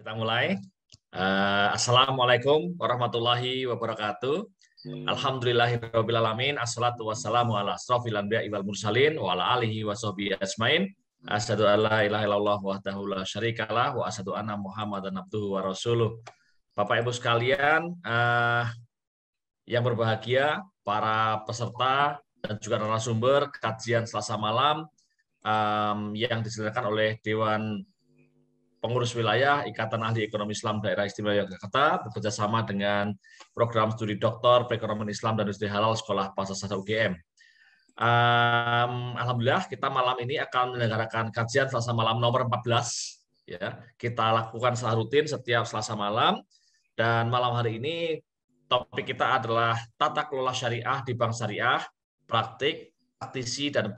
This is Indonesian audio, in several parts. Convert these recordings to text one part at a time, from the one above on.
Kita mulai. Assalamualaikum warahmatullahi wabarakatuh. Alhamdulillahirabbil alamin. Assalatu wassalamu ala asrofil anbiya'i wal mursalin wa ala alihi wa sahbihi ajmain. Asyhadu an la ilaha illallah wahdahu la syarikalah wa asyhadu anna Muhammadan abduhu wa rasuluh. Bapak Ibu sekalian, yang berbahagia, para peserta dan juga narasumber kajian Selasa malam yang diselenggarakan oleh Dewan Pengurus Wilayah Ikatan Ahli Ekonomi Islam Daerah Istimewa Yogyakarta bekerjasama dengan Program Studi Doktor Perekonomian Islam dan Industri Halal Sekolah Bahasa Sastra UGM. Alhamdulillah kita malam ini akan menyelenggarakan kajian Selasa malam nomor 14. Ya, kita lakukan secara rutin setiap Selasa malam, dan malam hari ini topik kita adalah tata kelola syariah di bank syariah, praktik, praktisi dan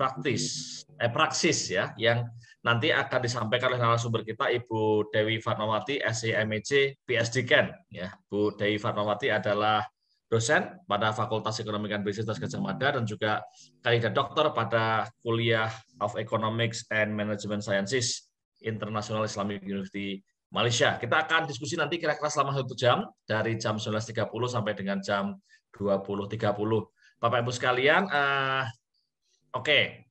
praksis ya, yang nanti akan disampaikan oleh narasumber kita Ibu Dewi Fatmawati, SIMEC, PhD Ken. Ya, Bu Dewi Fatmawati adalah dosen pada Fakultas Ekonomi dan Bisnis Gajah Mada dan juga kandidat doktor pada Kuliah of Economics and Management Sciences International Islamic University Malaysia. Kita akan diskusi nanti kira-kira selama 1 jam, dari jam 19.30 sampai dengan jam 20.30. Bapak Ibu sekalian, oke.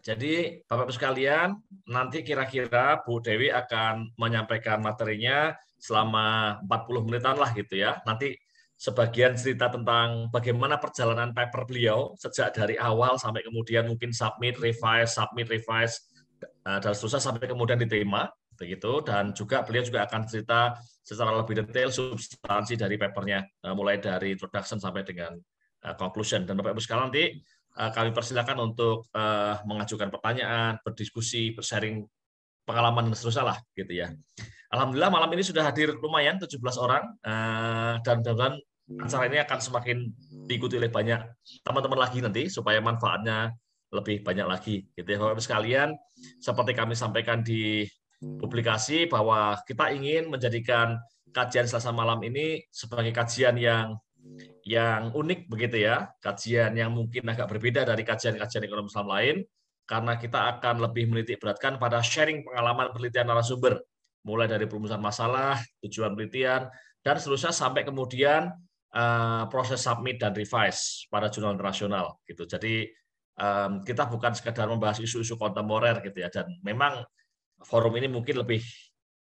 Jadi Bapak Ibu sekalian, nanti kira-kira Bu Dewi akan menyampaikan materinya selama 40 menitan lah gitu ya. Nanti sebagian cerita tentang bagaimana perjalanan paper beliau sejak dari awal sampai kemudian mungkin submit, revise, dan seterusnya sampai kemudian diterima begitu. Dan juga beliau juga akan cerita secara lebih detail substansi dari papernya, mulai dari introduction sampai dengan conclusion. Dan Bapak Ibu sekalian, nanti kami persilakan untuk mengajukan pertanyaan, berdiskusi, bersharing pengalaman dan seterusnya lah gitu ya. Alhamdulillah malam ini sudah hadir lumayan 17 orang, dan mudah-mudahan acara ini akan semakin diikuti oleh banyak teman-teman lagi nanti supaya manfaatnya lebih banyak lagi gitu ya. Bapak Ibu sekalian, seperti kami sampaikan di publikasi bahwa kita ingin menjadikan kajian Selasa malam ini sebagai kajian yang unik begitu ya, kajian yang mungkin agak berbeda dari kajian-kajian ekonomi Islam lain, karena kita akan lebih menitik beratkan pada sharing pengalaman penelitian narasumber, mulai dari perumusan masalah, tujuan penelitian, dan seterusnya sampai kemudian proses submit dan revise pada jurnal internasional gitu. Jadi kita bukan sekedar membahas isu-isu kontemporer gitu ya, dan memang forum ini mungkin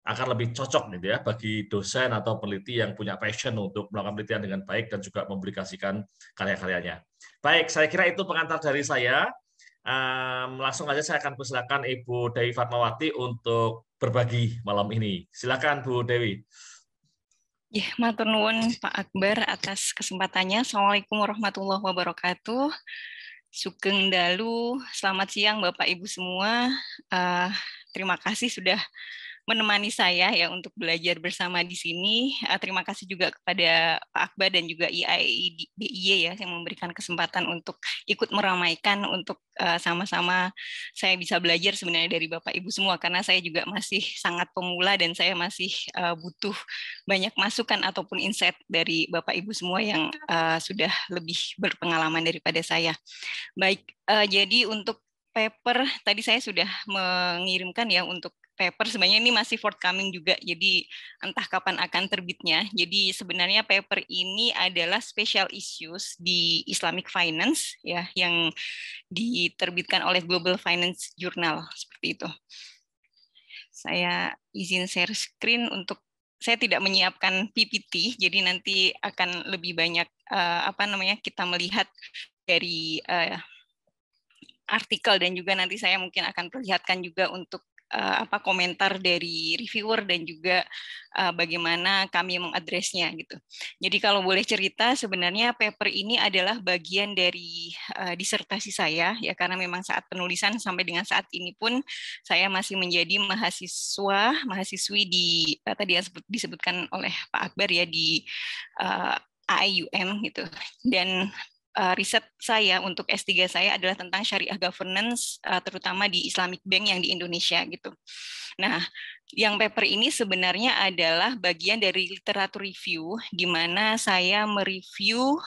akan lebih cocok gitu ya bagi dosen atau peneliti yang punya passion untuk melakukan penelitian dengan baik dan juga mempublikasikan karya-karyanya. Baik, saya kira itu pengantar dari saya. Langsung aja saya akan persilakan Ibu Dewi Fatmawati untuk berbagi malam ini. Silakan Bu Dewi. Ya, matur nuwun Pak Akbar atas kesempatannya. Assalamualaikum warahmatullahi wabarakatuh. Sugeng dalu, selamat siang Bapak Ibu semua. Terima kasih sudah menemani saya ya untuk belajar bersama di sini. Terima kasih juga kepada Pak Akbar dan juga IAIDIY ya yang memberikan kesempatan untuk ikut meramaikan untuk sama-sama saya bisa belajar sebenarnya dari Bapak Ibu semua, karena saya juga masih sangat pemula dan saya masih butuh banyak masukan ataupun insight dari Bapak Ibu semua yang sudah lebih berpengalaman daripada saya. Baik, jadi untuk paper tadi saya sudah mengirimkan ya untuk paper, sebenarnya ini masih forthcoming juga, jadi entah kapan akan terbitnya. Jadi sebenarnya paper ini adalah special issues di Islamic Finance ya, yang diterbitkan oleh Global Finance Journal seperti itu. Saya izin share screen untuk, saya tidak menyiapkan PPT, jadi nanti akan lebih banyak kita melihat dari artikel, dan juga nanti saya mungkin akan perlihatkan juga untuk komentar dari reviewer dan juga bagaimana kami mengadresnya gitu. Jadi kalau boleh cerita, sebenarnya paper ini adalah bagian dari disertasi saya ya, karena memang saat penulisan sampai dengan saat ini pun saya masih menjadi mahasiswi di tadi yang disebutkan oleh Pak Akbar ya, di AIUM gitu. Dan riset saya untuk S3 saya adalah tentang syariah governance, terutama di Islamic Bank yang di Indonesia gitu. Nah, yang paper ini sebenarnya adalah bagian dari literatur review, di mana saya mereview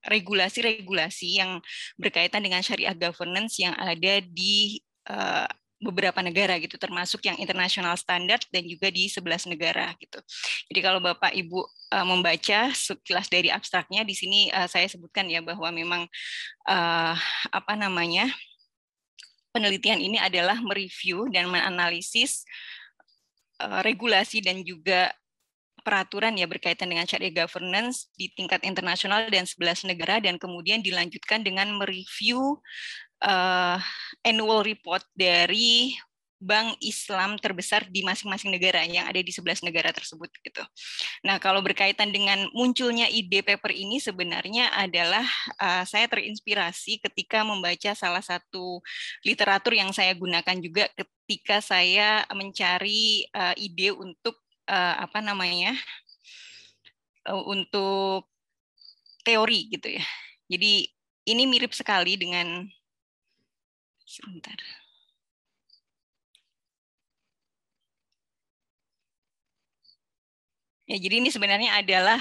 regulasi-regulasi yang berkaitan dengan syariah governance yang ada di beberapa negara gitu, termasuk yang international standard dan juga di 11 negara gitu. Jadi kalau Bapak Ibu membaca sekilas dari abstraknya di sini saya sebutkan ya bahwa memang penelitian ini adalah mereview dan menganalisis regulasi dan juga peraturan ya berkaitan dengan syariah governance di tingkat internasional dan 11 negara, dan kemudian dilanjutkan dengan mereview annual report dari bank Islam terbesar di masing-masing negara yang ada di 11 negara tersebut gitu. Nah, kalau berkaitan dengan munculnya ide paper ini sebenarnya adalah saya terinspirasi ketika membaca salah satu literatur yang saya gunakan juga ketika saya mencari ide untuk untuk teori gitu ya. Jadi ini mirip sekali dengan sebentar. Ya, jadi ini sebenarnya adalah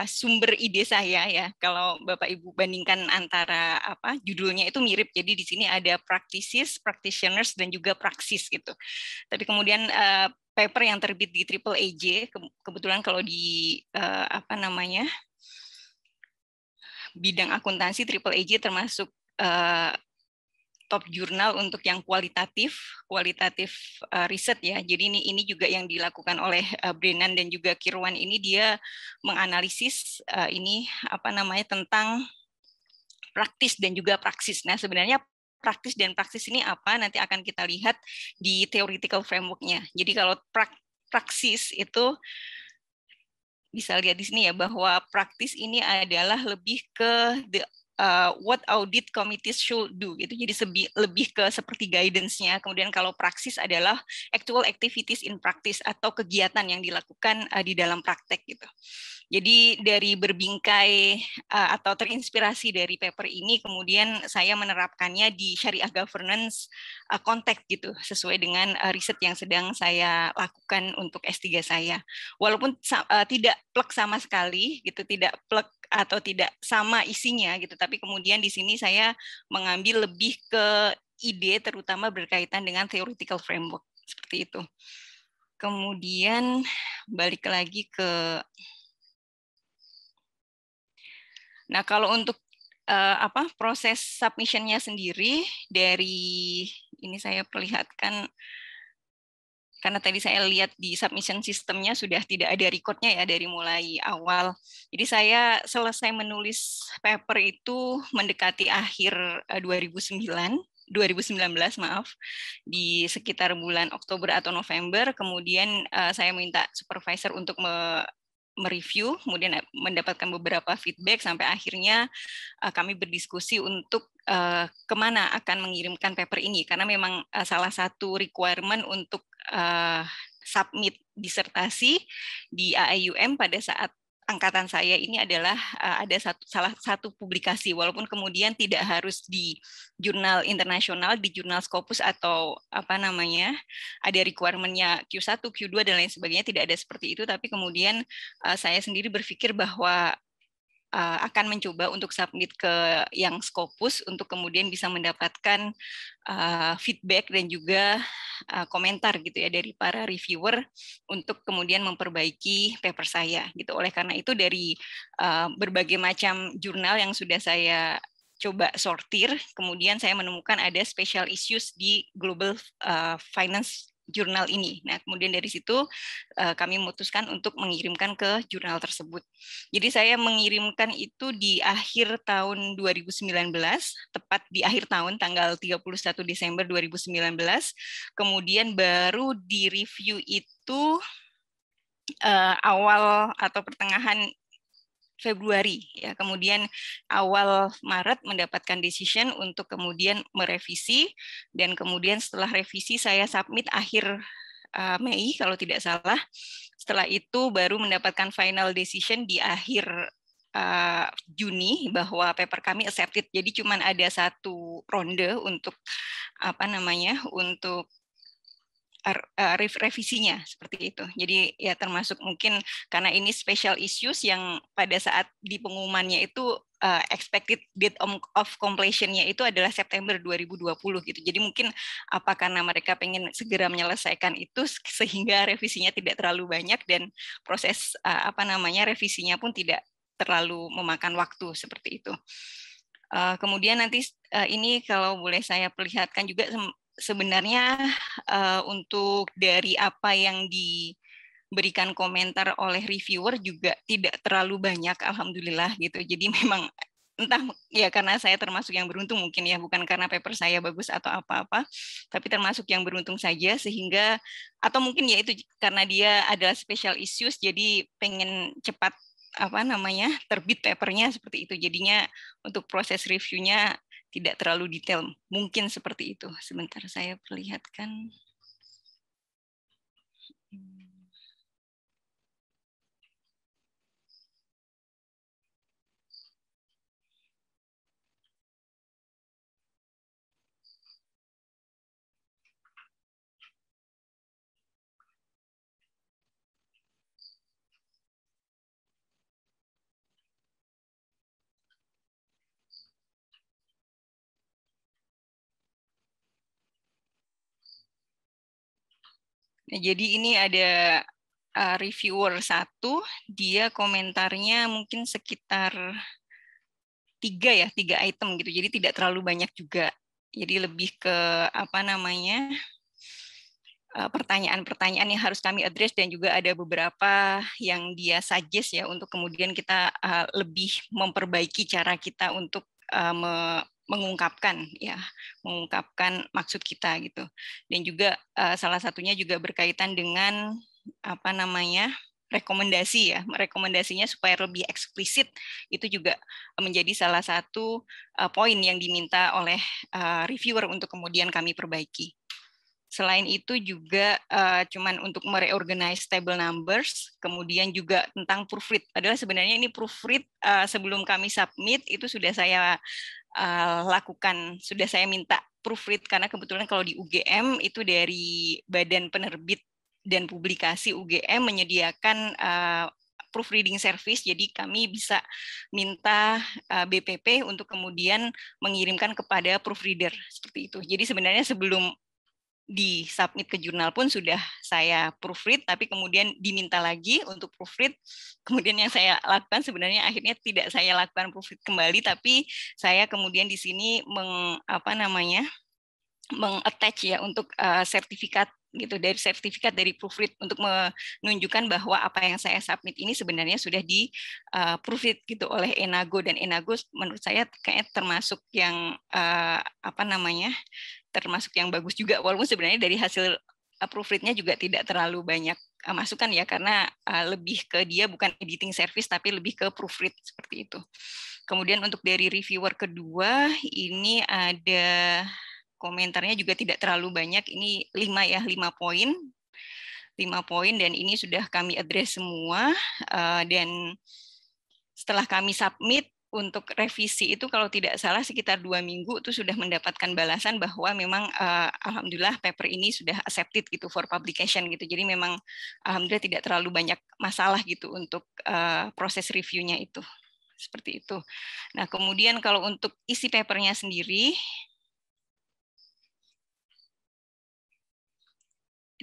sumber ide saya ya. Kalau Bapak Ibu bandingkan antara judulnya itu mirip. Jadi di sini ada practices, practitioners dan juga praksis gitu. Tapi kemudian paper yang terbit di Triple AJ, kebetulan kalau di bidang akuntansi Triple AJ termasuk top jurnal untuk yang kualitatif riset ya. Jadi ini juga yang dilakukan oleh Brennan dan juga Kirwan ini, dia menganalisis tentang praktis dan juga praksis. Nah, sebenarnya praktis dan praksis ini apa nanti akan kita lihat di theoretical framework-nya. Jadi kalau praksis itu bisa lihat di sini ya, bahwa praktis ini adalah lebih ke what audit committees should do gitu. Jadi lebih ke seperti guidance-nya. Kemudian kalau praksis adalah actual activities in practice atau kegiatan yang dilakukan di dalam praktek gitu. Jadi dari berbingkai atau terinspirasi dari paper ini, kemudian saya menerapkannya di syariah governance konteks gitu, sesuai dengan riset yang sedang saya lakukan untuk S3 saya. Walaupun tidak plek sama sekali gitu, tidak plek atau tidak sama isinya gitu, tapi kemudian di sini saya mengambil lebih ke ide terutama berkaitan dengan theoretical framework seperti itu. Kemudian balik lagi ke kalau untuk proses submission-nya sendiri, dari ini saya perlihatkan karena tadi saya lihat di submission sistemnya sudah tidak ada record-nya ya dari mulai awal. Jadi saya selesai menulis paper itu mendekati akhir 2019 di sekitar bulan Oktober atau November. Kemudian saya minta supervisor untuk mereview, kemudian mendapatkan beberapa feedback sampai akhirnya kami berdiskusi untuk kemana akan mengirimkan paper ini, karena memang salah satu requirement untuk submit disertasi di AIUM pada saat angkatan saya ini adalah ada salah satu publikasi, walaupun kemudian tidak harus di jurnal internasional, di jurnal Scopus atau ada requirement-nya Q1, Q2 dan lain sebagainya, tidak ada seperti itu, tapi kemudian saya sendiri berpikir bahwa akan mencoba untuk submit ke yang Scopus untuk kemudian bisa mendapatkan feedback dan juga komentar gitu ya dari para reviewer untuk kemudian memperbaiki paper saya gitu. Oleh karena itu dari berbagai macam jurnal yang sudah saya coba sortir, kemudian saya menemukan ada special issues di Global Finance jurnal ini. Nah, kemudian dari situ kami memutuskan untuk mengirimkan ke jurnal tersebut. Jadi saya mengirimkan itu di akhir tahun 2019, tepat di akhir tahun tanggal 31 Desember 2019. Kemudian baru direview itu awal atau pertengahan Februari ya, kemudian awal Maret mendapatkan decision untuk kemudian merevisi, dan kemudian setelah revisi saya submit akhir Mei kalau tidak salah. Setelah itu baru mendapatkan final decision di akhir Juni bahwa paper kami accepted. Jadi cuma ada satu ronde untuk untuk revisinya seperti itu. Jadi ya termasuk mungkin karena ini special issues yang pada saat di pengumumannya itu expected date of completion-nya itu adalah September 2020 gitu. Jadi mungkin apa karena mereka pengen segera menyelesaikan itu sehingga revisinya tidak terlalu banyak dan proses revisinya pun tidak terlalu memakan waktu seperti itu. Kemudian nanti ini kalau boleh saya perlihatkan juga sebenarnya untuk dari apa yang diberikan komentar oleh reviewer juga tidak terlalu banyak, alhamdulillah gitu. Jadi memang entah ya karena saya termasuk yang beruntung mungkin ya, bukan karena paper saya bagus atau apa-apa, tapi termasuk yang beruntung saja sehingga atau mungkin ya itu karena dia adalah special issues jadi pengen cepat terbit papernya seperti itu. Jadinya untuk proses reviewnya tidak terlalu detail. Mungkin seperti itu. Sebentar saya perlihatkan. Nah, jadi ini ada reviewer satu, dia komentarnya mungkin sekitar 3 item gitu. Jadi tidak terlalu banyak juga. Jadi lebih ke pertanyaan-pertanyaan yang harus kami address dan juga ada beberapa yang dia suggest ya untuk kemudian kita lebih memperbaiki cara kita untuk mengungkapkan maksud kita gitu. Dan juga salah satunya juga berkaitan dengan rekomendasinya supaya lebih eksplisit itu juga menjadi salah satu poin yang diminta oleh reviewer untuk kemudian kami perbaiki. Selain itu juga cuman untuk mereorganize table numbers, kemudian juga tentang proofread. Padahal sebenarnya ini proofread sebelum kami submit itu sudah saya lakukan, sudah saya minta proofread karena kebetulan kalau di UGM itu dari Badan Penerbit dan Publikasi UGM menyediakan proofreading service, jadi kami bisa minta BPP untuk kemudian mengirimkan kepada proofreader seperti itu. Jadi sebenarnya sebelum di submit ke jurnal pun sudah saya proofread, tapi kemudian diminta lagi untuk proofread. Kemudian yang saya lakukan sebenarnya akhirnya tidak saya lakukan proofread kembali, tapi saya kemudian di sini mengattach ya untuk sertifikat gitu, dari sertifikat dari proofread untuk menunjukkan bahwa apa yang saya submit ini sebenarnya sudah di proofread gitu oleh Enago, dan Enago menurut saya kayak termasuk yang termasuk yang bagus juga, walaupun sebenarnya dari hasil proofread-nya juga tidak terlalu banyak masukan ya, karena lebih ke dia bukan editing service tapi lebih ke proofread seperti itu. Kemudian untuk dari reviewer kedua ini ada komentarnya juga tidak terlalu banyak, ini 5 poin. 5 poin dan ini sudah kami address semua, dan setelah kami submit untuk revisi itu kalau tidak salah sekitar 2 minggu itu sudah mendapatkan balasan bahwa memang alhamdulillah paper ini sudah accepted gitu for publication gitu. Jadi memang alhamdulillah tidak terlalu banyak masalah gitu untuk proses reviewnya itu. Seperti itu. Nah, kemudian kalau untuk isi papernya sendiri,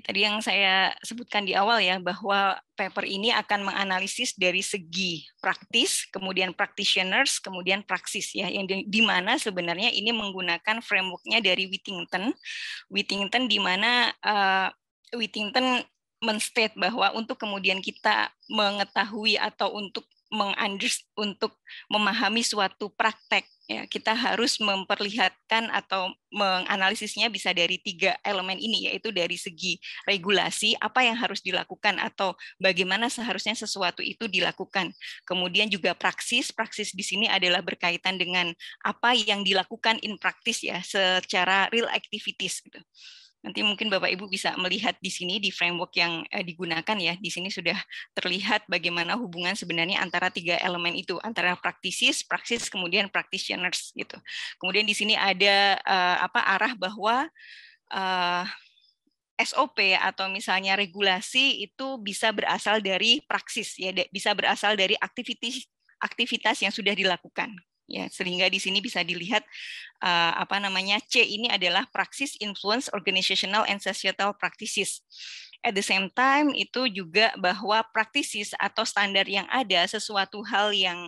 tadi yang saya sebutkan di awal ya, bahwa paper ini akan menganalisis dari segi praktis, kemudian practitioners, kemudian praksis ya, yang di mana sebenarnya ini menggunakan framework-nya dari Whittington di mana Whittington menstate bahwa untuk kemudian kita mengetahui atau untuk memahami suatu praktek ya, kita harus memperlihatkan atau menganalisisnya bisa dari 3 elemen ini, yaitu dari segi regulasi apa yang harus dilakukan atau bagaimana seharusnya sesuatu itu dilakukan. Kemudian juga praksis di sini adalah berkaitan dengan apa yang dilakukan in practice ya, secara real activities gitu. Nanti mungkin Bapak Ibu bisa melihat di sini di framework yang digunakan ya. Di sini sudah terlihat bagaimana hubungan sebenarnya antara 3 elemen itu, antara praksis, kemudian practitioners gitu. Kemudian di sini ada arah bahwa SOP atau misalnya regulasi itu bisa berasal dari praksis ya, bisa berasal dari aktivitas yang sudah dilakukan. Ya, sehingga di sini bisa dilihat C ini adalah Praxis Influence Organizational and Societal Practices. At the same time itu juga bahwa practices atau standar yang ada, sesuatu hal yang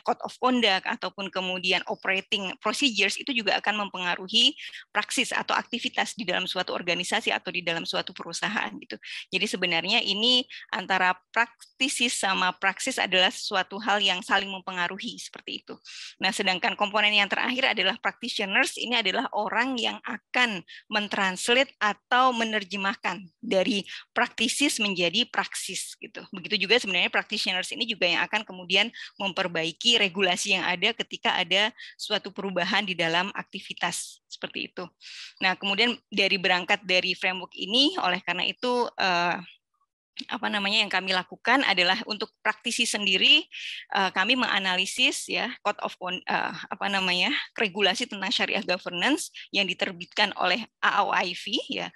code of conduct ataupun kemudian operating procedures itu juga akan mempengaruhi praksis atau aktivitas di dalam suatu organisasi atau di dalam suatu perusahaan gitu. Jadi sebenarnya ini antara practices sama praksis adalah suatu hal yang saling mempengaruhi seperti itu. Nah, sedangkan komponen yang terakhir adalah practitioners. Ini adalah orang yang akan mentranslate atau menerjemahkan dari praktisis menjadi praksis gitu. Begitu juga sebenarnya practitioners ini juga yang akan kemudian memperbaiki regulasi yang ada ketika ada suatu perubahan di dalam aktivitas seperti itu. Nah, kemudian berangkat dari framework ini, oleh karena itu yang kami lakukan adalah untuk praktisi sendiri, kami menganalisis ya code of regulasi tentang syariah governance yang diterbitkan oleh AAOIV ya,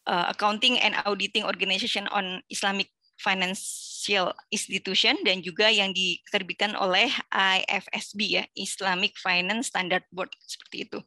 Accounting and Auditing Organization on Islamic Financial Institution, dan juga yang diterbitkan oleh IFSB ya, Islamic Finance Standard Board seperti itu.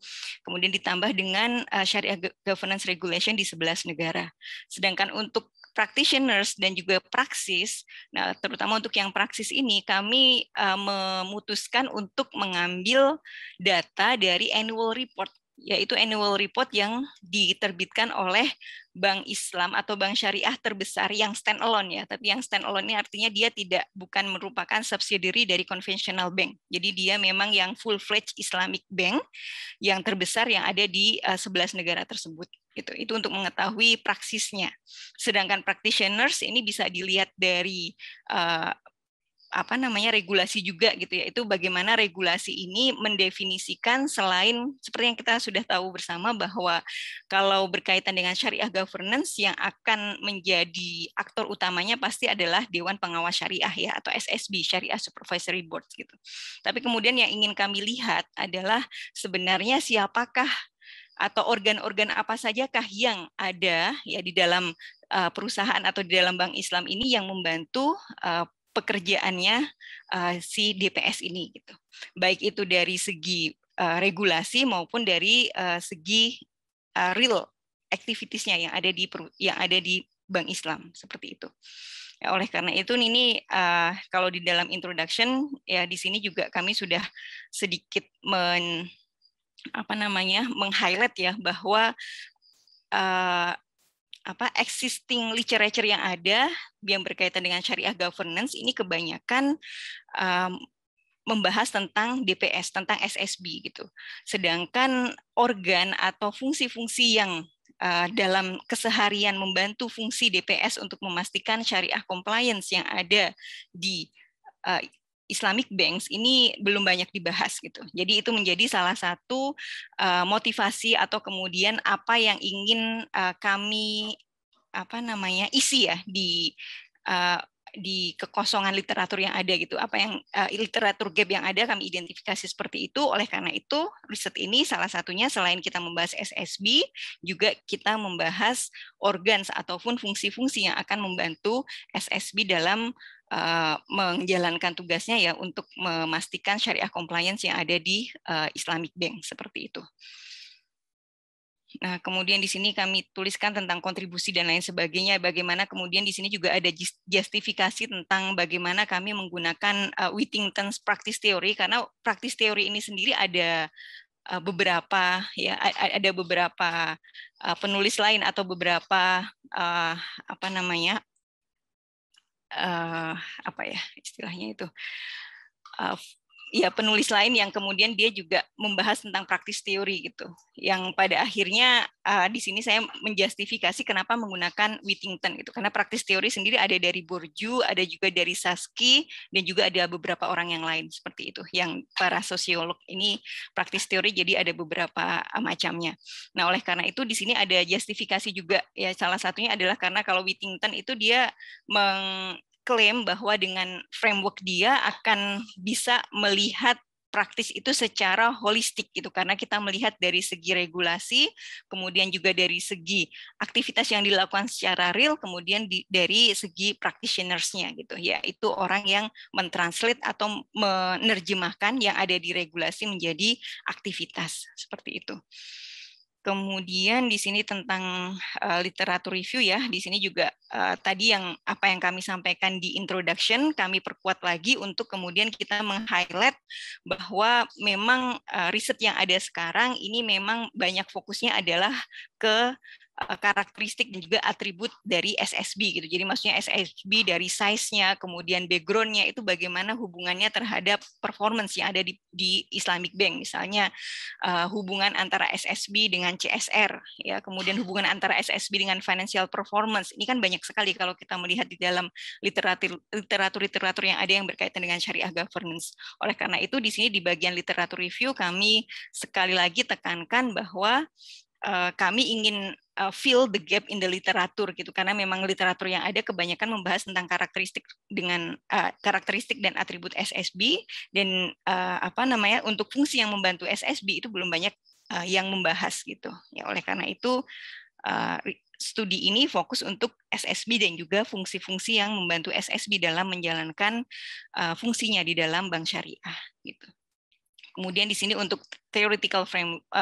Kemudian ditambah dengan Syariah Governance Regulation di 11 negara. Sedangkan untuk practitioners dan juga praksis, nah terutama untuk yang praksis ini kami memutuskan untuk mengambil data dari annual report, yaitu annual report yang diterbitkan oleh bank Islam atau bank syariah terbesar yang stand alone ya, tapi yang stand alone ini artinya dia bukan merupakan subsidiary dari conventional bank. Jadi dia memang yang full-fledged Islamic bank yang terbesar yang ada di 11 negara tersebut. Itu untuk mengetahui praksisnya. Sedangkan practitioners ini bisa dilihat dari regulasi juga gitu ya. Itu bagaimana regulasi ini mendefinisikan, selain seperti yang kita sudah tahu bersama bahwa kalau berkaitan dengan syariah governance yang akan menjadi aktor utamanya pasti adalah Dewan Pengawas Syariah ya, atau SSB, Syariah Supervisory Board gitu. Tapi kemudian yang ingin kami lihat adalah sebenarnya siapakah atau organ-organ apa sajakah yang ada ya di dalam perusahaan atau di dalam bank Islam ini yang membantu pekerjaannya si DPS ini gitu. Baik itu dari segi regulasi maupun dari segi real activities-nya yang ada di bank Islam seperti itu. Ya, oleh karena itu ini kalau di dalam introduction ya di sini juga kami sudah sedikit meng-highlight ya bahwa existing literature yang ada yang berkaitan dengan syariah governance ini kebanyakan membahas tentang DPS, tentang SSB gitu. Sedangkan organ atau fungsi-fungsi yang dalam keseharian membantu fungsi DPS untuk memastikan syariah compliance yang ada di Islamic banks ini belum banyak dibahas gitu. Jadi itu menjadi salah satu motivasi atau kemudian apa yang ingin kami isi ya di kekosongan literatur yang ada gitu. Apa yang literatur gap yang ada kami identifikasi seperti itu. Oleh karena itu riset ini salah satunya selain kita membahas SSB juga kita membahas organ ataupun fungsi-fungsi yang akan membantu SSB dalam menjalankan tugasnya ya untuk memastikan syariah compliance yang ada di Islamic Bank seperti itu. Nah, kemudian di sini kami tuliskan tentang kontribusi dan lain sebagainya. Bagaimana kemudian di sini juga ada justifikasi tentang bagaimana kami menggunakan Whittington's practice theory, karena practice theory ini sendiri ada beberapa ya, ada beberapa penulis lain atau beberapa istilahnya itu ya penulis lain yang kemudian dia juga membahas tentang practice theory gitu. Yang pada akhirnya di sini saya menjustifikasi kenapa menggunakan Whittington gitu. Karena practice theory sendiri ada dari Bourdieu, ada juga dari Saski, dan juga ada beberapa orang yang lain seperti itu. Yang para sosiolog ini practice theory jadi ada beberapa macamnya. Nah, oleh karena itu di sini ada justifikasi juga ya, salah satunya adalah karena kalau Whittington itu dia klaim bahwa dengan framework dia akan bisa melihat praktis itu secara holistik gitu, karena kita melihat dari segi regulasi, kemudian juga dari segi aktivitas yang dilakukan secara real, kemudian dari segi practitioners-nya gitu, yaitu orang yang mentranslate atau menerjemahkan yang ada di regulasi menjadi aktivitas seperti itu. Kemudian di sini tentang literatur review ya, di sini juga tadi apa yang kami sampaikan di introduction, kami perkuat lagi untuk kemudian kita meng-highlight bahwa memang riset yang ada sekarang ini memang banyak fokusnya adalah ke karakteristik dan juga atribut dari SSB gitu. Jadi maksudnya SSB dari size-nya, kemudian background-nya itu bagaimana hubungannya terhadap performance yang ada di Islamic Bank. Misalnya hubungan antara SSB dengan CSR, ya, kemudian hubungan antara SSB dengan financial performance. Ini kan banyak sekali kalau kita melihat di dalam literatur yang ada yang berkaitan dengan syariah governance. Oleh karena itu di sini di bagian literatur review kami sekali lagi tekankan bahwa kami ingin fill the gap in the literatur gitu, karena memang literatur yang ada kebanyakan membahas tentang karakteristik dan atribut SSB, dan untuk fungsi yang membantu SSB itu belum banyak yang membahas gitu ya. Oleh karena itu studi ini fokus untuk SSB dan juga fungsi-fungsi yang membantu SSB dalam menjalankan fungsinya di dalam bank syariah gitu. Kemudian di sini untuk theoretical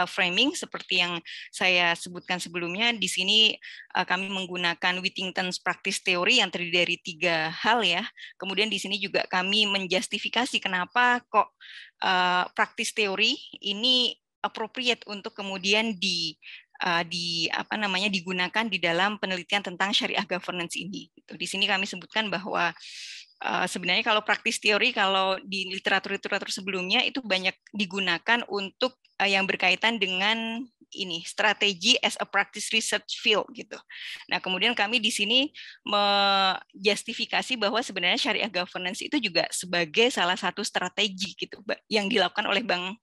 framing seperti yang saya sebutkan sebelumnya, di sini kami menggunakan Whittington's practice theory yang terdiri dari 3 hal ya. Kemudian di sini juga kami menjustifikasi kenapa kok practice theory ini appropriate untuk kemudian digunakan di dalam penelitian tentang syariah governance ini. Di sini kami sebutkan bahwa sebenarnya kalau praktis teori, kalau di literatur sebelumnya itu banyak digunakan untuk yang berkaitan dengan ini strategi as a practice research field gitu. Nah, kemudian kami di sini menjustifikasi bahwa sebenarnya syariah governance itu juga sebagai salah satu strategi gitu yang dilakukan oleh bank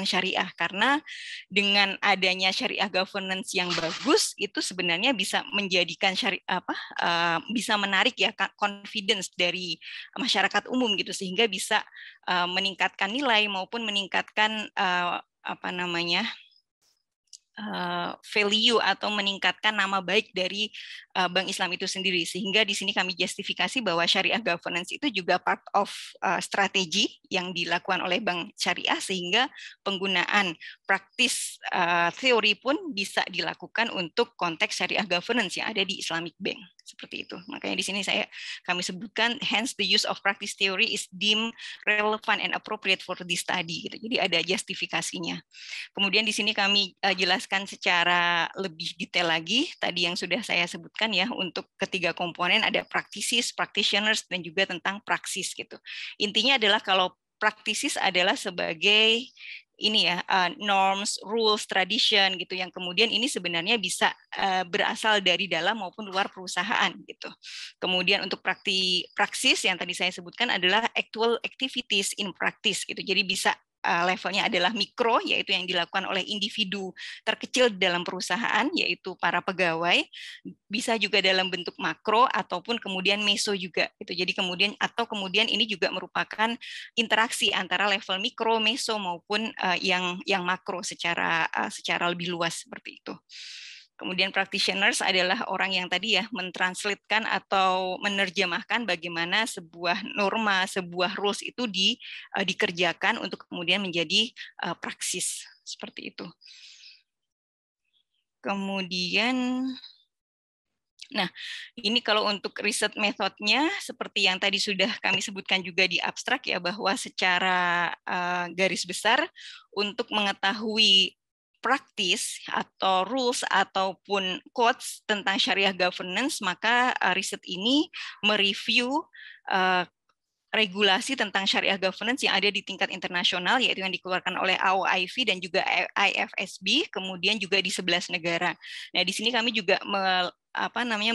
syariah, karena dengan adanya syariah governance yang bagus itu sebenarnya bisa menjadikan bisa menarik ya confidence dari masyarakat umum gitu, sehingga bisa meningkatkan nilai maupun meningkatkan value atau meningkatkan nama baik dari Bank Islam itu sendiri. Sehingga di sini kami justifikasi bahwa syariah governance itu juga part of strategi yang dilakukan oleh Bank Syariah, sehingga penggunaan praktis teori pun bisa dilakukan untuk konteks syariah governance yang ada di Islamic Bank. Seperti itu. Makanya di sini kami sebutkan hence the use of practice theory is deemed relevant and appropriate for this study gitu. Jadi ada justifikasinya. Kemudian di sini kami jelaskan secara lebih detail lagi tadi yang sudah saya sebutkan ya, untuk ketiga komponen ada practices, practitioners, dan juga tentang praksis gitu. Intinya adalah kalau practices adalah sebagai ini ya, norms, rules, tradition gitu, yang kemudian ini sebenarnya bisa berasal dari dalam maupun luar perusahaan gitu. Kemudian untuk praksis yang tadi saya sebutkan adalah actual activities in practice gitu. Jadi bisa levelnya adalah mikro, yaitu yang dilakukan oleh individu terkecil dalam perusahaan, yaitu para pegawai. Bisa juga dalam bentuk makro ataupun kemudian meso juga. Jadi kemudian ini juga merupakan interaksi antara level mikro, meso maupun yang makro secara lebih luas seperti itu. Kemudian practitioners adalah orang yang tadi ya mentranslatekan atau menerjemahkan bagaimana sebuah norma, sebuah rules itu dikerjakan untuk kemudian menjadi praksis seperti itu. Kemudian, nah ini kalau untuk riset metodenya seperti yang tadi sudah kami sebutkan juga di abstrak ya, bahwa secara garis besar untuk mengetahui praktis atau rules ataupun quotes tentang syariah governance, maka riset ini mereview regulasi tentang syariah governance yang ada di tingkat internasional, yaitu yang dikeluarkan oleh AOIV dan juga IFSB, kemudian juga di 11 negara. Nah, di sini kami juga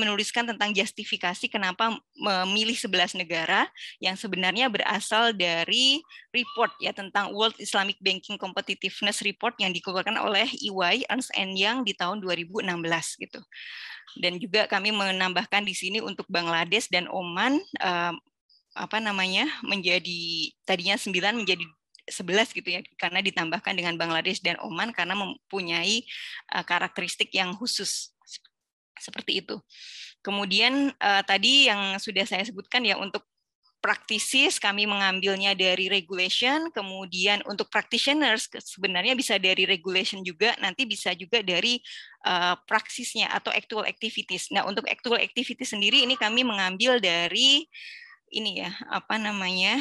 menuliskan tentang justifikasi kenapa memilih 11 negara yang sebenarnya berasal dari report ya tentang World Islamic Banking Competitiveness Report yang dikeluarkan oleh EY Ernst & Young di tahun 2016 gitu. Dan juga kami menambahkan di sini untuk Bangladesh dan Oman menjadi tadinya 9 menjadi 11 gitu ya, karena ditambahkan dengan Bangladesh dan Oman karena mempunyai karakteristik yang khusus seperti itu. Kemudian tadi yang sudah saya sebutkan ya, untuk practices kami mengambilnya dari regulation, kemudian untuk practitioners sebenarnya bisa dari regulation juga, nanti bisa juga dari praksisnya atau actual activities. Nah, untuk actual activities sendiri ini kami mengambil dari ini ya, apa namanya,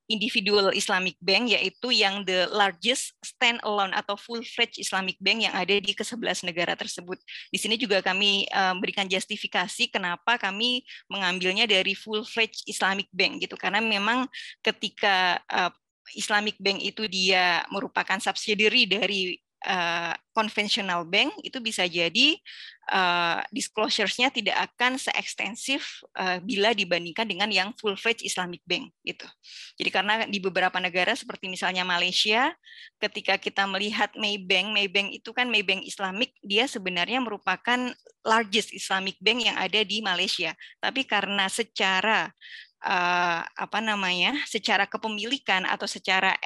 individual Islamic Bank, yaitu yang the largest stand-alone atau full-fledged Islamic Bank yang ada di ke-11 negara tersebut. Di sini juga kami berikan justifikasi kenapa kami mengambilnya dari full-fledged Islamic Bank gitu, karena memang ketika Islamic Bank itu dia merupakan subsidiary dari konvensional bank, itu bisa jadi disclosures-nya tidak akan se-ekstensif bila dibandingkan dengan yang full-fledged Islamic Bank gitu. Jadi karena di beberapa negara seperti misalnya Malaysia, ketika kita melihat Maybank itu kan Maybank Islamic, dia sebenarnya merupakan largest Islamic Bank yang ada di Malaysia. Tapi karena secara secara kepemilikan atau secara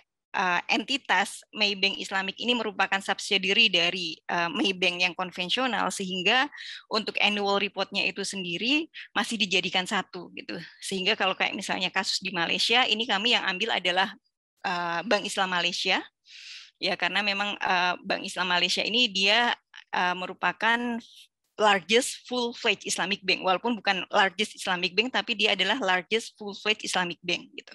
entitas Maybank Islamic ini merupakan subsidiary dari Maybank yang konvensional, sehingga untuk annual report-nya itu sendiri masih dijadikan satu gitu. Sehingga kalau kayak misalnya kasus di Malaysia, ini kami yang ambil adalah Bank Islam Malaysia ya, karena memang Bank Islam Malaysia ini dia merupakan largest full-fledged Islamic Bank, walaupun bukan largest Islamic Bank, tapi dia adalah largest full-fledged Islamic Bank gitu.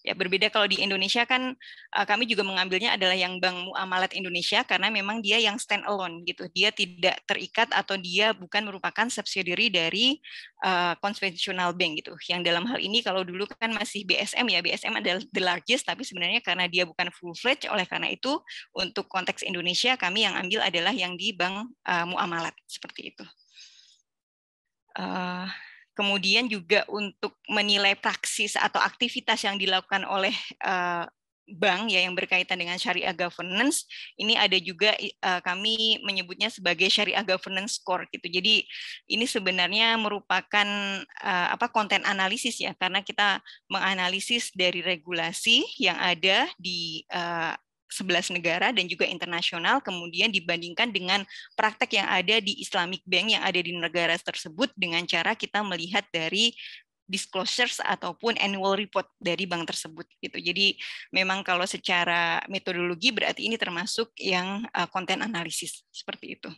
Ya, berbeda kalau di Indonesia kan kami juga mengambilnya adalah yang Bank Muamalat Indonesia, karena memang dia yang stand alone gitu. Dia tidak terikat atau dia bukan merupakan subsidiary dari konvensional bank gitu. Yang dalam hal ini kalau dulu kan masih BSM ya, BSM adalah the largest, tapi sebenarnya karena dia bukan full fledged, oleh karena itu untuk konteks Indonesia kami yang ambil adalah yang di Bank Muamalat seperti itu. Kemudian juga untuk menilai praksis atau aktivitas yang dilakukan oleh bank ya yang berkaitan dengan syariah governance, ini ada juga kami menyebutnya sebagai syariah governance score gitu. Jadi ini sebenarnya merupakan konten analisis ya, karena kita menganalisis dari regulasi yang ada di 11 negara dan juga internasional, kemudian dibandingkan dengan praktek yang ada di Islamic Bank yang ada di negara tersebut dengan cara kita melihat dari disclosures ataupun annual report dari bank tersebut gitu. Jadi memang kalau secara metodologi berarti ini termasuk yang konten analisis seperti itu.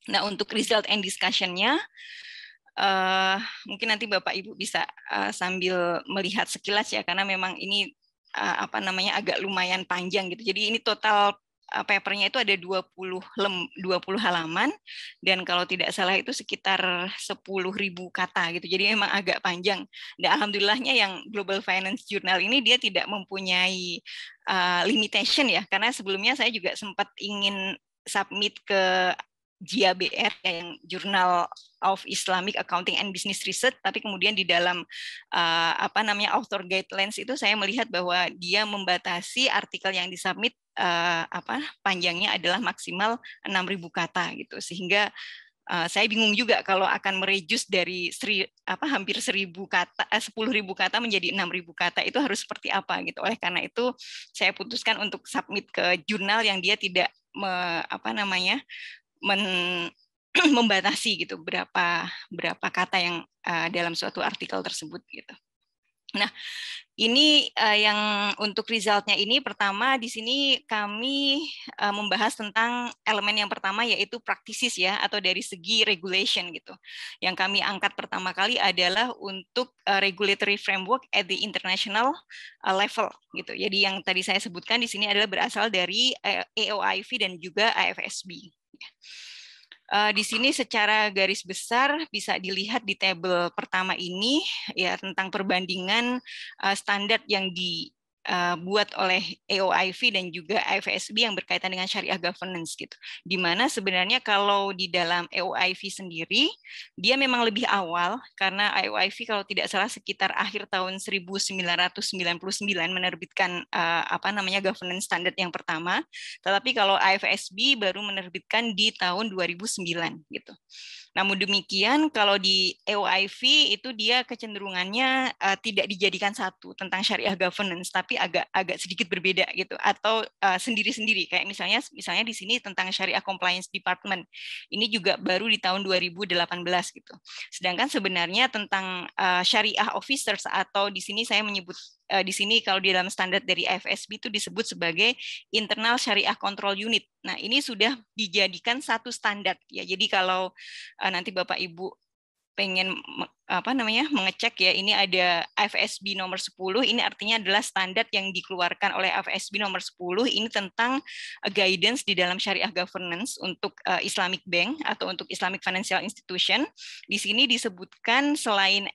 Nah, untuk result and discussion-nya mungkin nanti Bapak Ibu bisa sambil melihat sekilas ya, karena memang ini agak lumayan panjang gitu. Jadi ini total papernya itu ada 20 halaman, dan kalau tidak salah itu sekitar 10.000 kata gitu. Jadi memang agak panjang. Dan alhamdulillahnya yang Global Finance Journal ini dia tidak mempunyai limitation ya, karena sebelumnya saya juga sempat ingin submit ke JABR yang Journal of Islamic Accounting and Business Research, tapi kemudian di dalam author guidelines itu saya melihat bahwa dia membatasi artikel yang disubmit panjangnya adalah maksimal 6.000 kata gitu, sehingga saya bingung juga kalau akan mereduce dari hampir 10.000 kata menjadi 6.000 kata, itu harus seperti apa gitu. Oleh karena itu saya putuskan untuk submit ke jurnal yang dia tidak membatasi gitu berapa kata yang dalam suatu artikel tersebut gitu. Nah, ini yang untuk resultnya ini, pertama di sini kami membahas tentang elemen yang pertama yaitu practices ya, atau dari segi regulation gitu. Yang kami angkat pertama kali adalah untuk regulatory framework at the international level gitu. Jadi yang tadi saya sebutkan di sini adalah berasal dari AOIV dan juga AFSB. Di sini secara garis besar bisa dilihat di tabel pertama ini ya, tentang perbandingan standar yang dibuat oleh AOIV dan juga AFSB yang berkaitan dengan syariah governance gitu. Di mana sebenarnya kalau di dalam AOIV sendiri dia memang lebih awal, karena AOIV kalau tidak salah sekitar akhir tahun 1999 menerbitkan governance standard yang pertama, tetapi kalau AFSB baru menerbitkan di tahun 2009 gitu. Namun demikian, kalau di EOIV itu dia kecenderungannya tidak dijadikan satu tentang syariah governance, tapi agak sedikit berbeda gitu, atau sendiri-sendiri. Kayak misalnya di sini tentang syariah compliance department. Ini juga baru di tahun 2018 gitu. Sedangkan sebenarnya tentang syariah officers, atau di sini saya menyebut di sini kalau di dalam standar dari IFSB itu disebut sebagai internal syariah control unit. Nah, ini sudah dijadikan satu standar ya. Jadi kalau nanti Bapak Ibu pengen mengecek ya, ini ada IFSB nomor 10, ini artinya adalah standar yang dikeluarkan oleh IFSB nomor 10, ini tentang guidance di dalam syariah governance untuk Islamic Bank atau untuk Islamic Financial Institution. Di sini disebutkan selain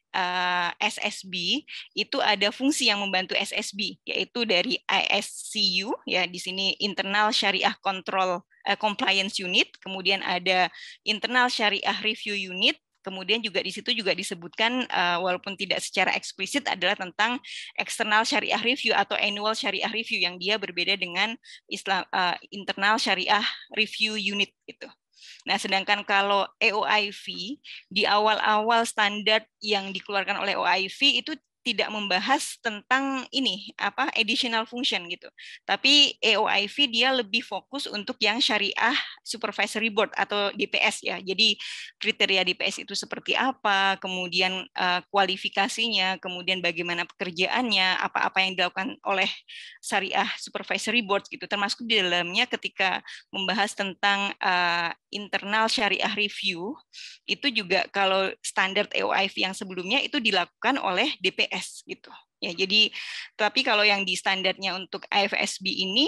SSB, itu ada fungsi yang membantu SSB, yaitu dari ISCU, ya di sini Internal Syariah Control Compliance Unit, kemudian ada Internal Syariah Review Unit, kemudian juga di situ juga disebutkan walaupun tidak secara eksplisit adalah tentang eksternal syariah review atau annual syariah review yang dia berbeda dengan internal syariah review unit gitu. Nah, sedangkan kalau EOIV di awal-awal standar yang dikeluarkan oleh OIV itu tidak membahas tentang ini additional function gitu. Tapi EOIV dia lebih fokus untuk yang syariah supervisory board atau DPS ya. Jadi kriteria DPS itu seperti apa, kemudian kualifikasinya, kemudian bagaimana pekerjaannya, apa-apa yang dilakukan oleh syariah supervisory board gitu. Termasuk di dalamnya ketika membahas tentang internal syariah review, itu juga kalau standar EOIV yang sebelumnya itu dilakukan oleh DPS gitu. Ya, jadi tapi kalau yang di standarnya untuk IFSB ini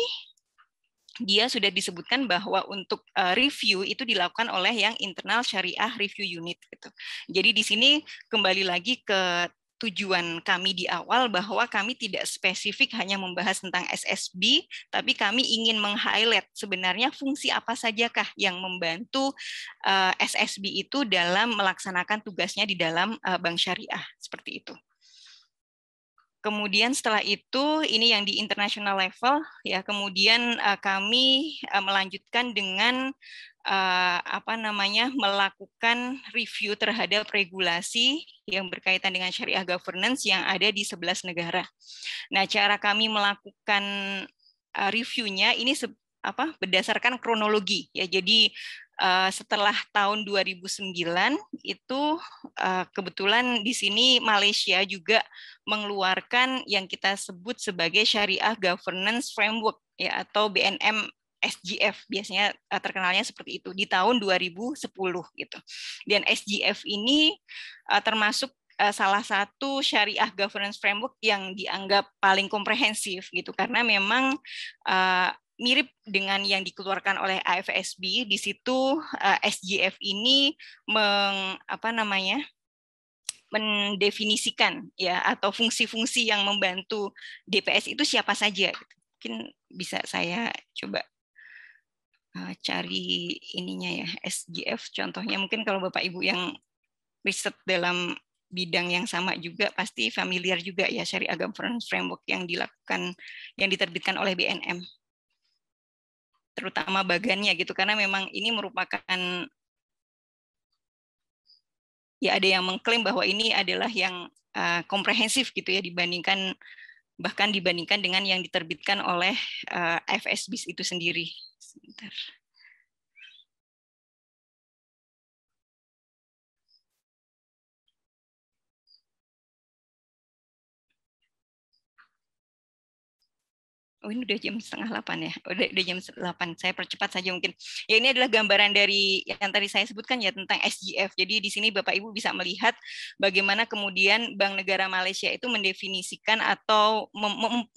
dia sudah disebutkan bahwa untuk review itu dilakukan oleh yang internal syariah review unit gitu. Jadi di sini kembali lagi ke tujuan kami di awal bahwa kami tidak spesifik hanya membahas tentang SSB, tapi kami ingin meng-highlight sebenarnya fungsi apa sajakah yang membantu SSB itu dalam melaksanakan tugasnya di dalam bank syariah, seperti itu. Kemudian setelah itu ini yang di international level ya, kemudian kami melanjutkan dengan melakukan review terhadap regulasi yang berkaitan dengan syariah governance yang ada di 11 negara. Nah, cara kami melakukan reviewnya ini berdasarkan kronologi ya. Jadi setelah tahun 2009 itu kebetulan di sini Malaysia juga mengeluarkan yang kita sebut sebagai Syariah Governance Framework ya, atau BNM SGF, biasanya terkenalnya seperti itu, di tahun 2010 gitu. Dan SGF ini termasuk salah satu syariah governance framework yang dianggap paling komprehensif gitu, karena memang mirip dengan yang dikeluarkan oleh IFSB. Di situ SGF ini mendefinisikan ya, atau fungsi-fungsi yang membantu DPS itu siapa saja. Mungkin bisa saya coba cari ininya ya, SGF contohnya. Mungkin kalau Bapak Ibu yang riset dalam bidang yang sama juga pasti familiar juga ya, Syariah Governance Framework yang diterbitkan oleh BNM. Terutama bagannya gitu, karena memang ini merupakan ya, ada yang mengklaim bahwa ini adalah yang komprehensif gitu ya, bahkan dibandingkan dengan yang diterbitkan oleh FSB itu sendiri. Sebentar. Oh, ini udah jam 7:30 ya. Udah jam 8. Saya percepat saja mungkin. Ya, ini adalah gambaran dari yang tadi saya sebutkan ya, tentang SGF. Jadi di sini Bapak Ibu bisa melihat bagaimana kemudian Bank Negara Malaysia itu mendefinisikan atau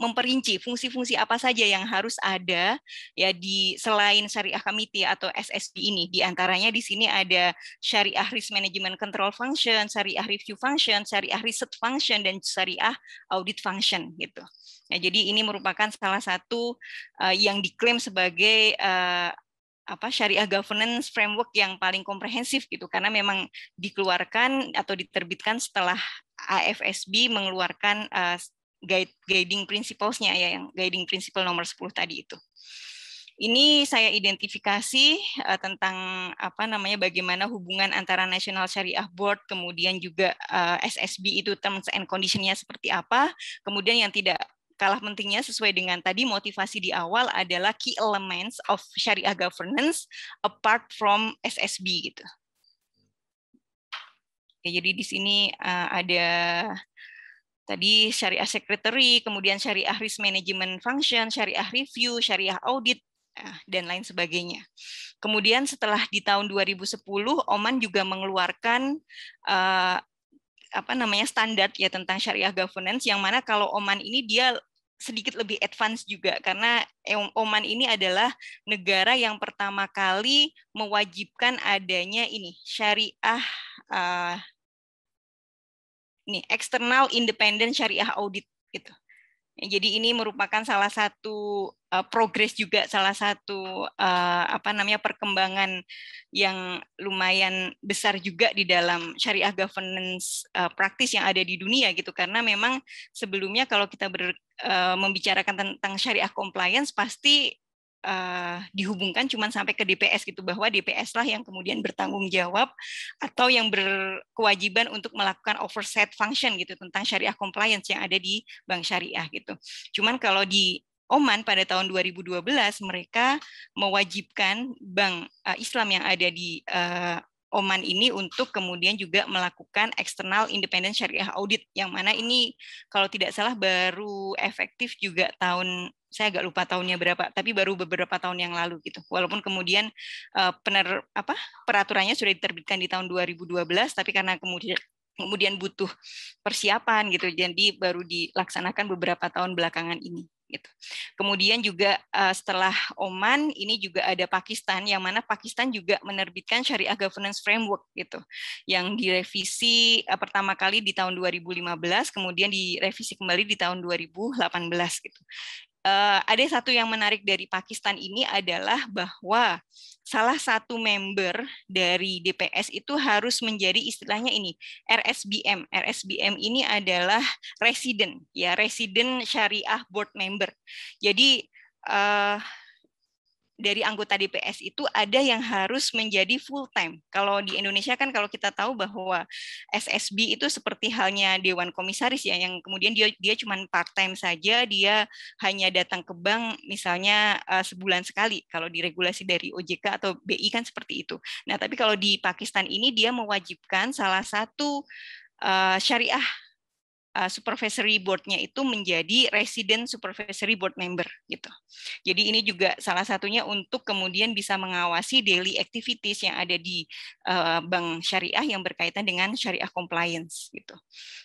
memperinci fungsi-fungsi apa saja yang harus ada ya di selain Syariah Committee atau SSB ini. Di antaranya di sini ada Syariah Risk Management Control Function, Syariah Review Function, Syariah Research Function, dan Syariah Audit Function gitu. Nah, jadi ini merupakan salah satu yang diklaim sebagai Syariah Governance Framework yang paling komprehensif gitu, karena memang dikeluarkan atau diterbitkan setelah AFSB mengeluarkan guiding principles-nya ya, yang guiding principle nomor 10 tadi itu. Ini saya identifikasi tentang bagaimana hubungan antara National Syariah Board, kemudian juga SSB itu terms and condition-nya seperti apa. Kemudian yang tidak kalah pentingnya sesuai dengan tadi motivasi di awal adalah key elements of Syariah governance apart from SSB gitu. Oke, jadi di sini ada tadi Syariah Secretary, kemudian Syariah Risk Management Function, Syariah Review, Syariah Audit, dan lain sebagainya. Kemudian setelah di tahun 2010, Oman juga mengeluarkan standar ya tentang Syariah Governance, yang mana kalau Oman ini dia sedikit lebih advance juga, karena Oman ini adalah negara yang pertama kali mewajibkan adanya ini Syariah external independent Syariah audit gitu. Jadi ini merupakan salah satu progres juga, salah satu perkembangan yang lumayan besar juga di dalam Syariah governance praktis yang ada di dunia gitu, karena memang sebelumnya kalau kita membicarakan tentang Syariah compliance pasti dihubungkan cuma sampai ke DPS gitu, bahwa DPS lah yang kemudian bertanggung jawab atau yang berkewajiban untuk melakukan oversight function gitu tentang Syariah compliance yang ada di bank syariah gitu. Cuman kalau di Oman pada tahun 2012 mereka mewajibkan bank Islam yang ada di Oman ini untuk kemudian juga melakukan external independent syariah audit, yang mana ini kalau tidak salah baru efektif juga tahun, saya agak lupa tahunnya berapa, tapi baru beberapa tahun yang lalu gitu. Walaupun kemudian peraturannya sudah diterbitkan di tahun 2012, tapi karena kemudian butuh persiapan gitu, jadi baru dilaksanakan beberapa tahun belakangan ini. Gitu. Kemudian juga setelah Oman ini juga ada Pakistan, yang mana Pakistan juga menerbitkan Syariah Governance Framework gitu, yang direvisi pertama kali di tahun 2015, kemudian direvisi kembali di tahun 2018 gitu. Ada satu yang menarik dari Pakistan ini adalah bahwa salah satu member dari DPS itu harus menjadi istilahnya ini RSBM. RSBM ini adalah resident Syariah Board Member. Jadi dari anggota DPS itu ada yang harus menjadi full time. Kalau di Indonesia kan kalau kita tahu bahwa SSB itu seperti halnya dewan komisaris ya, yang kemudian dia cuma part time saja, dia hanya datang ke bank misalnya sebulan sekali. Kalau diregulasi dari OJK atau BI kan seperti itu. Nah, tapi kalau di Pakistan ini dia mewajibkan salah satu syariah supervisory board-nya itu menjadi resident supervisory board member gitu. Jadi ini juga salah satunya untuk kemudian bisa mengawasi daily activities yang ada di bank syariah yang berkaitan dengan syariah compliance gitu.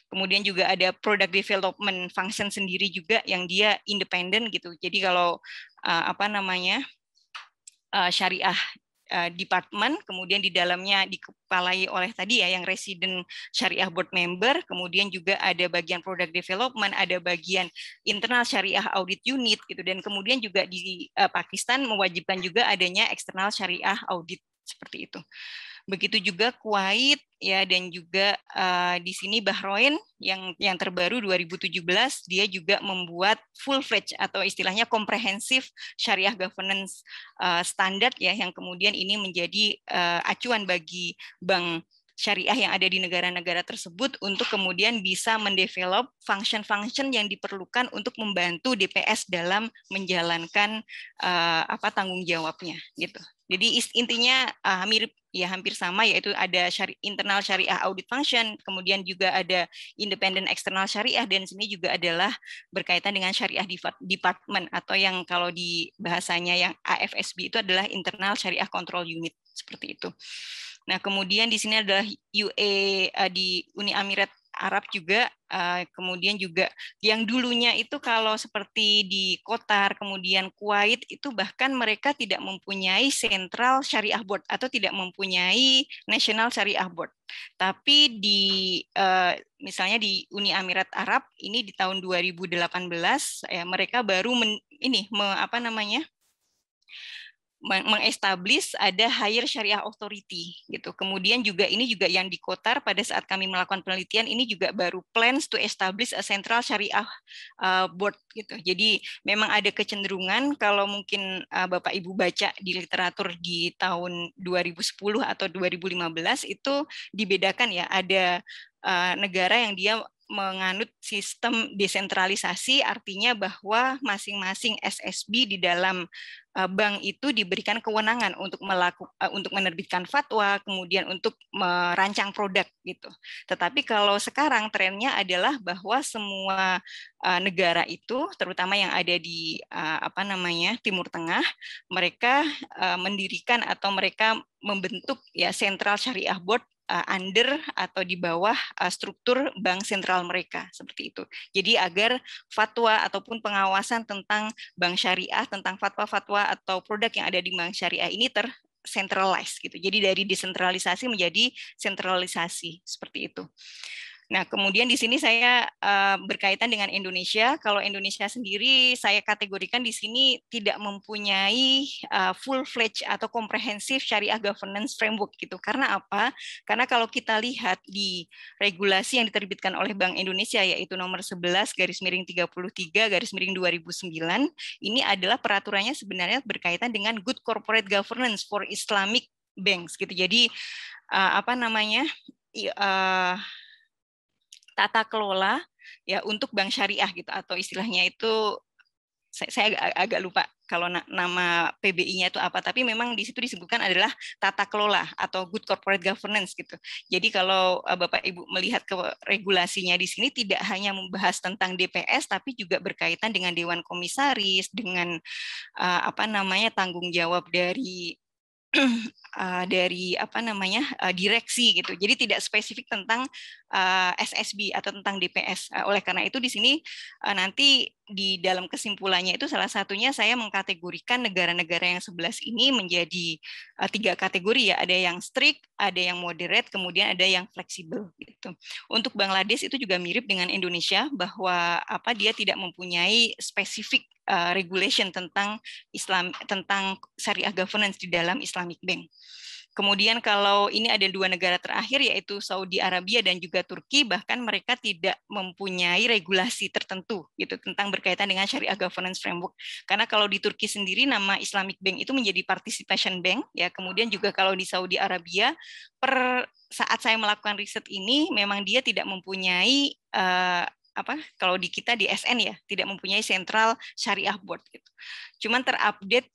Kemudian juga ada product development function sendiri juga yang dia independen gitu. Jadi kalau syariah department, kemudian di dalamnya dikepalai oleh tadi ya yang resident syariah board member, kemudian juga ada bagian product development, ada bagian internal syariah audit unit gitu, dan kemudian juga di Pakistan mewajibkan juga adanya eksternal syariah audit seperti itu. Begitu juga Kuwait ya, dan juga di sini Bahrain yang terbaru 2017 dia juga membuat full-fledged atau istilahnya komprehensif syariah governance standard ya, yang kemudian ini menjadi acuan bagi bank syariah yang ada di negara-negara tersebut untuk kemudian bisa mendevelop function-function yang diperlukan untuk membantu DPS dalam menjalankan tanggung jawabnya gitu. Jadi intinya hampir sama, yaitu ada internal syariah audit function, kemudian juga ada independent eksternal syariah, dan sini juga adalah berkaitan dengan syariah department atau yang kalau di bahasanya yang AFSB itu adalah internal syariah control unit seperti itu. Nah, kemudian di sini adalah UAE di Uni Emirat Arab juga, kemudian juga yang dulunya itu kalau seperti di Qatar, kemudian Kuwait itu bahkan mereka tidak mempunyai Central Syariah Board atau tidak mempunyai National Syariah Board. Tapi di misalnya di Uni Emirat Arab ini di tahun 2018 ya, mereka baru mengestablish ada Higher Syariah Authority gitu. Kemudian juga ini juga yang di Qatar pada saat kami melakukan penelitian ini juga baru plans to establish a Central Syariah Board gitu. Jadi memang ada kecenderungan kalau mungkin Bapak Ibu baca di literatur di tahun 2010 atau 2015 itu dibedakan ya, ada negara yang dia menganut sistem desentralisasi, artinya bahwa masing-masing SSB di dalam bank itu diberikan kewenangan untuk untuk menerbitkan fatwa, kemudian untuk merancang produk gitu. Tetapi kalau sekarang trennya adalah bahwa semua negara itu, terutama yang ada di Timur Tengah, mereka mendirikan atau mereka membentuk ya Central Syariah Board under atau di bawah struktur bank sentral mereka seperti itu. Jadi agar fatwa ataupun pengawasan tentang bank syariah, tentang fatwa-fatwa atau produk yang ada di bank syariah ini tercentralized gitu. Jadi dari desentralisasi menjadi sentralisasi seperti itu. Nah, kemudian di sini saya berkaitan dengan Indonesia. Kalau Indonesia sendiri, saya kategorikan di sini tidak mempunyai full-fledged atau komprehensif syariah governance framework gitu. Karena apa? Karena kalau kita lihat di regulasi yang diterbitkan oleh Bank Indonesia, yaitu nomor 11/33/2009, ini adalah peraturannya sebenarnya berkaitan dengan good corporate governance for Islamic banks gitu. Jadi tata kelola ya untuk bank syariah gitu, atau istilahnya itu saya agak lupa kalau nama PBI-nya itu apa, tapi memang di situ disebutkan adalah tata kelola atau good corporate governance gitu. Jadi kalau Bapak Ibu melihat ke regulasinya di sini tidak hanya membahas tentang DPS, tapi juga berkaitan dengan dewan komisaris, dengan tanggung jawab dari direksi gitu. Jadi tidak spesifik tentang SSB atau tentang DPS. Oleh karena itu di sini nanti di dalam kesimpulannya itu salah satunya saya mengkategorikan negara-negara yang 11 ini menjadi 3 kategori ya. Ada yang strict, ada yang moderate, kemudian ada yang fleksibel gitu. Untuk Bangladesh itu juga mirip dengan Indonesia bahwa dia tidak mempunyai spesifik regulation tentang syariah governance di dalam Islamic Bank. Kemudian kalau ini ada 2 negara terakhir yaitu Saudi Arabia dan juga Turki, bahkan mereka tidak mempunyai regulasi tertentu gitu tentang berkaitan dengan syariah governance framework. Karena kalau di Turki sendiri nama Islamic Bank itu menjadi participation bank ya. Kemudian juga kalau di Saudi Arabia per saat saya melakukan riset ini memang dia tidak mempunyai kalau di kita di SN ya tidak mempunyai Central Syariah Board gitu. Cuman terupdate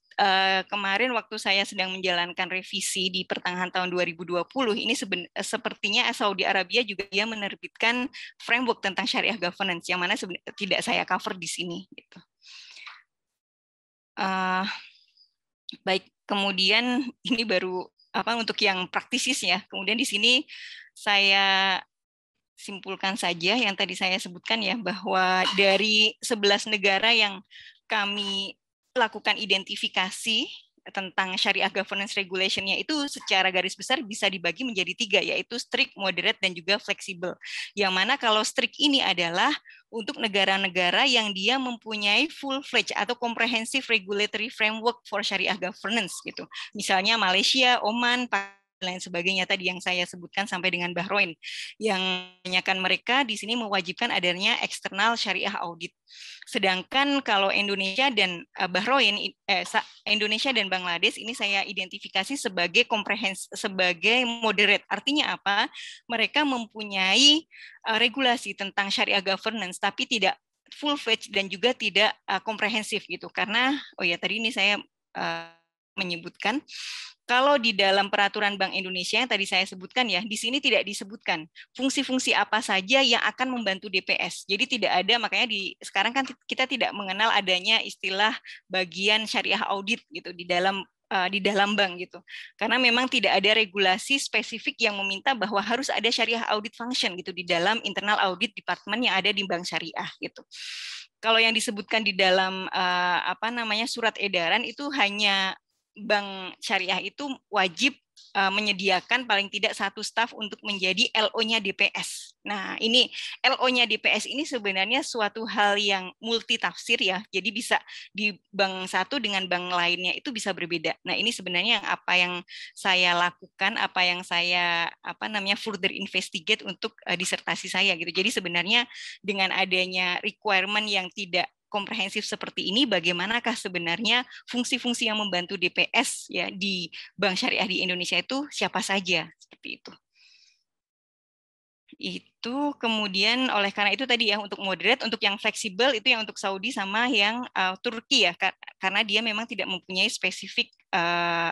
kemarin waktu saya sedang menjalankan revisi di pertengahan tahun 2020 ini sepertinya Saudi Arabia juga dia menerbitkan framework tentang syariah governance yang mana tidak saya cover di sini gitu. Baik, kemudian ini baru untuk yang praktisis ya. Kemudian di sini saya simpulkan saja yang tadi saya sebutkan ya, bahwa dari 11 negara yang kami lakukan identifikasi tentang syariah governance regulation-nya itu secara garis besar bisa dibagi menjadi 3, yaitu strict, moderate, dan juga fleksibel. Yang mana kalau strict ini adalah untuk negara-negara yang dia mempunyai full-fledged atau comprehensive regulatory framework for syariah governance gitu. Misalnya Malaysia, Oman, lain sebagainya tadi yang saya sebutkan sampai dengan Bahrain, yang kebanyakan mereka di sini mewajibkan adanya eksternal syariah audit. Sedangkan kalau Indonesia dan Bahrain, Indonesia dan Bangladesh ini saya identifikasi sebagai sebagai moderate. Artinya apa? Mereka mempunyai regulasi tentang syariah governance, tapi tidak full-fledged dan juga tidak komprehensif gitu. Karena tadi ini saya menyebutkan kalau di dalam peraturan Bank Indonesia yang tadi saya sebutkan ya, di sini tidak disebutkan fungsi-fungsi apa saja yang akan membantu DPS. Jadi tidak ada, makanya sekarang kan kita tidak mengenal adanya istilah bagian syariah audit gitu di dalam bank gitu. Karena memang tidak ada regulasi spesifik yang meminta bahwa harus ada syariah audit function gitu di dalam internal audit department yang ada di bank syariah gitu. Kalau yang disebutkan di dalam surat edaran itu hanya bank syariah itu wajib menyediakan paling tidak satu staf untuk menjadi LO-nya DPS. Nah, ini LO-nya DPS ini sebenarnya suatu hal yang multitafsir ya. Jadi bisa di bank satu dengan bank lainnya itu bisa berbeda. Nah, ini sebenarnya apa yang saya lakukan, apa yang saya further investigate untuk disertasi saya gitu. Jadi sebenarnya dengan adanya requirement yang tidak komprehensif seperti ini, bagaimanakah sebenarnya fungsi-fungsi yang membantu DPS ya di bank syariah di Indonesia itu siapa saja, seperti itu. Itu kemudian oleh karena itu tadi ya untuk moderate, untuk yang fleksibel itu yang untuk Saudi sama yang Turki ya, karena dia memang tidak mempunyai spesifik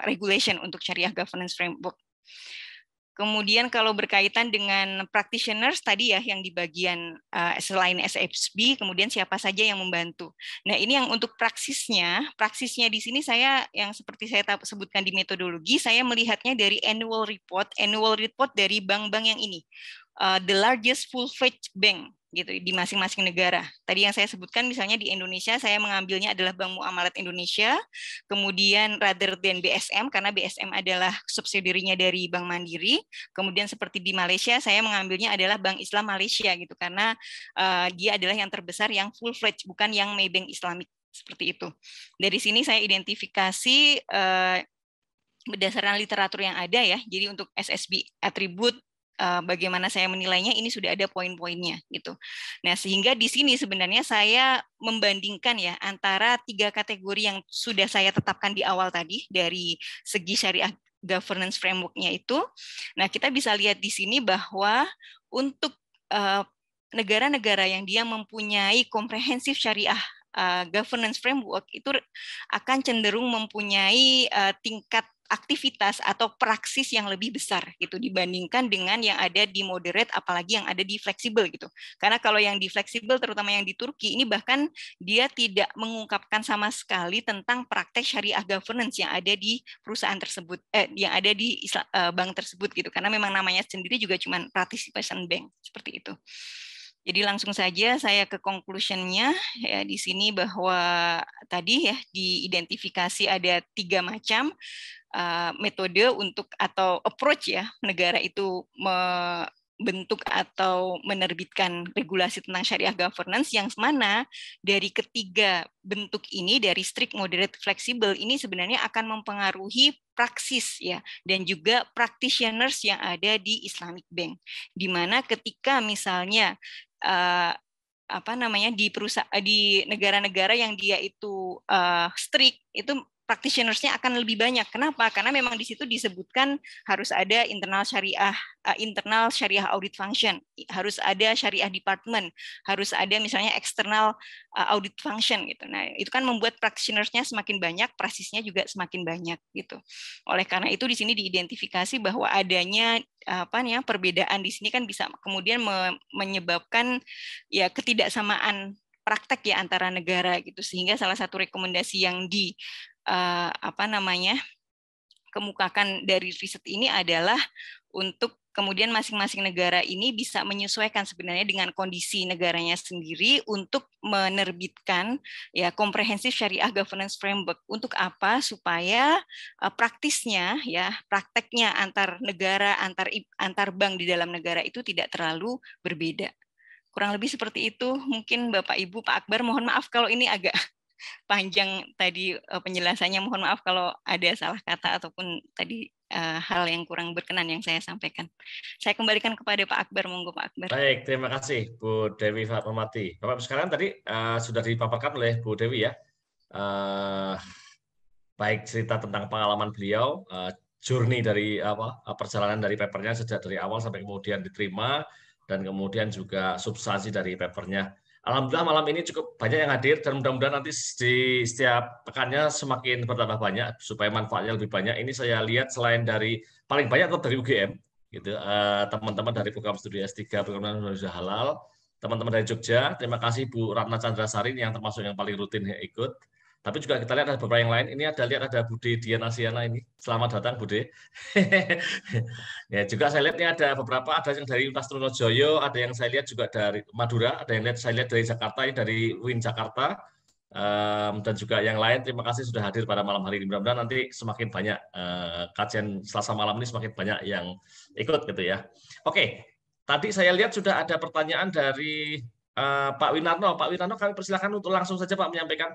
regulation untuk syariah governance framework. Kemudian kalau berkaitan dengan practitioners tadi ya yang di bagian selain SFB, kemudian siapa saja yang membantu. Nah ini yang untuk praksisnya di sini saya yang seperti saya sebutkan di metodologi, saya melihatnya dari annual report dari bank-bank yang ini, the largest full-fledged bank gitu di masing-masing negara. Tadi yang saya sebutkan misalnya di Indonesia saya mengambilnya adalah Bank Muamalat Indonesia, kemudian rather than BSM karena BSM adalah subsidiarinya dari Bank Mandiri, kemudian seperti di Malaysia saya mengambilnya adalah Bank Islam Malaysia gitu karena dia adalah yang terbesar yang full-fledged bukan yang Maybank Islamic seperti itu. Dari sini saya identifikasi berdasarkan literatur yang ada ya. Jadi untuk SSB atribut bagaimana saya menilainya ini sudah ada poin-poinnya gitu. Nah, sehingga di sini sebenarnya saya membandingkan ya antara 3 kategori yang sudah saya tetapkan di awal tadi dari segi syariah governance framework-nya itu. Nah, kita bisa lihat di sini bahwa untuk negara-negara yang dia mempunyai komprehensif syariah governance framework itu akan cenderung mempunyai tingkat aktivitas atau praksis yang lebih besar gitu dibandingkan dengan yang ada di moderate apalagi yang ada di fleksibel gitu. Karena kalau yang di fleksibel terutama yang di Turki ini bahkan dia tidak mengungkapkan sama sekali tentang praktek syariah governance yang ada di perusahaan tersebut yang ada di bank tersebut gitu. Karena memang namanya sendiri juga cuma participation bank seperti itu. Jadi langsung saja saya ke conclusion-nya ya di sini bahwa tadi ya diidentifikasi ada 3 macam metode untuk atau approach ya negara itu membentuk atau menerbitkan regulasi tentang syariah governance yang mana dari ketiga bentuk ini dari strict, moderate, fleksibel ini sebenarnya akan mempengaruhi praksis ya dan juga practitioners yang ada di Islamic Bank di mana ketika misalnya di perusahaan di negara-negara yang dia itu strict itu practitioners-nya akan lebih banyak. Kenapa? Karena memang di situ disebutkan harus ada internal syariah audit function, harus ada syariah department, harus ada misalnya external audit function gitu. Nah, itu kan membuat practitioners-nya semakin banyak, praksisnya juga semakin banyak gitu. Oleh karena itu di sini diidentifikasi bahwa adanya perbedaan di sini kan bisa kemudian menyebabkan ya ketidaksamaan praktek ya antara negara gitu sehingga salah satu rekomendasi yang kemukakan dari riset ini adalah untuk kemudian masing-masing negara ini bisa menyesuaikan sebenarnya dengan kondisi negaranya sendiri untuk menerbitkan ya komprehensif syariah governance framework. Untuk apa? Supaya prakteknya antar negara, antar bank di dalam negara itu tidak terlalu berbeda. Kurang lebih seperti itu. Mungkin Bapak Ibu, Pak Akbar, mohon maaf kalau ini agak panjang tadi penjelasannya, mohon maaf kalau ada salah kata ataupun tadi hal yang kurang berkenan yang saya sampaikan. Saya kembalikan kepada Pak Akbar, monggo Pak Akbar. Baik, terima kasih Bu Dewi Fatmawati. Bapak sekalian tadi sudah dipaparkan oleh Bu Dewi ya, baik cerita tentang pengalaman beliau, journey dari perjalanan dari papernya sejak dari awal sampai kemudian diterima, dan kemudian juga substansi dari papernya. Alhamdulillah malam ini cukup banyak yang hadir dan mudah-mudahan nanti di setiap pekannya semakin bertambah banyak supaya manfaatnya lebih banyak. Ini saya lihat selain dari paling banyak tetap dari UGM, gitu, teman-teman dari program studi S3 program Indonesia Halal, teman-teman dari Jogja. Terima kasih Bu Ratna Chandrasari yang termasuk yang paling rutin yang ikut. Tapi juga kita lihat ada beberapa yang lain. Ini ada Bude Diana Siana ini. Selamat datang Bude. Ya, juga saya lihat ini ada beberapa, ada yang dari Universitas Trunojoyo, ada yang saya lihat juga dari Madura, ada yang saya lihat dari Jakarta, ini dari UIN Jakarta. dan juga yang lain. Terima kasih sudah hadir pada malam hari ini. Mudah-mudahan nanti semakin banyak kajian Selasa malam ini semakin banyak yang ikut gitu ya. Oke, tadi saya lihat sudah ada pertanyaan dari Pak Winarno. Pak Winarno, kami persilakan untuk langsung saja Pak menyampaikan.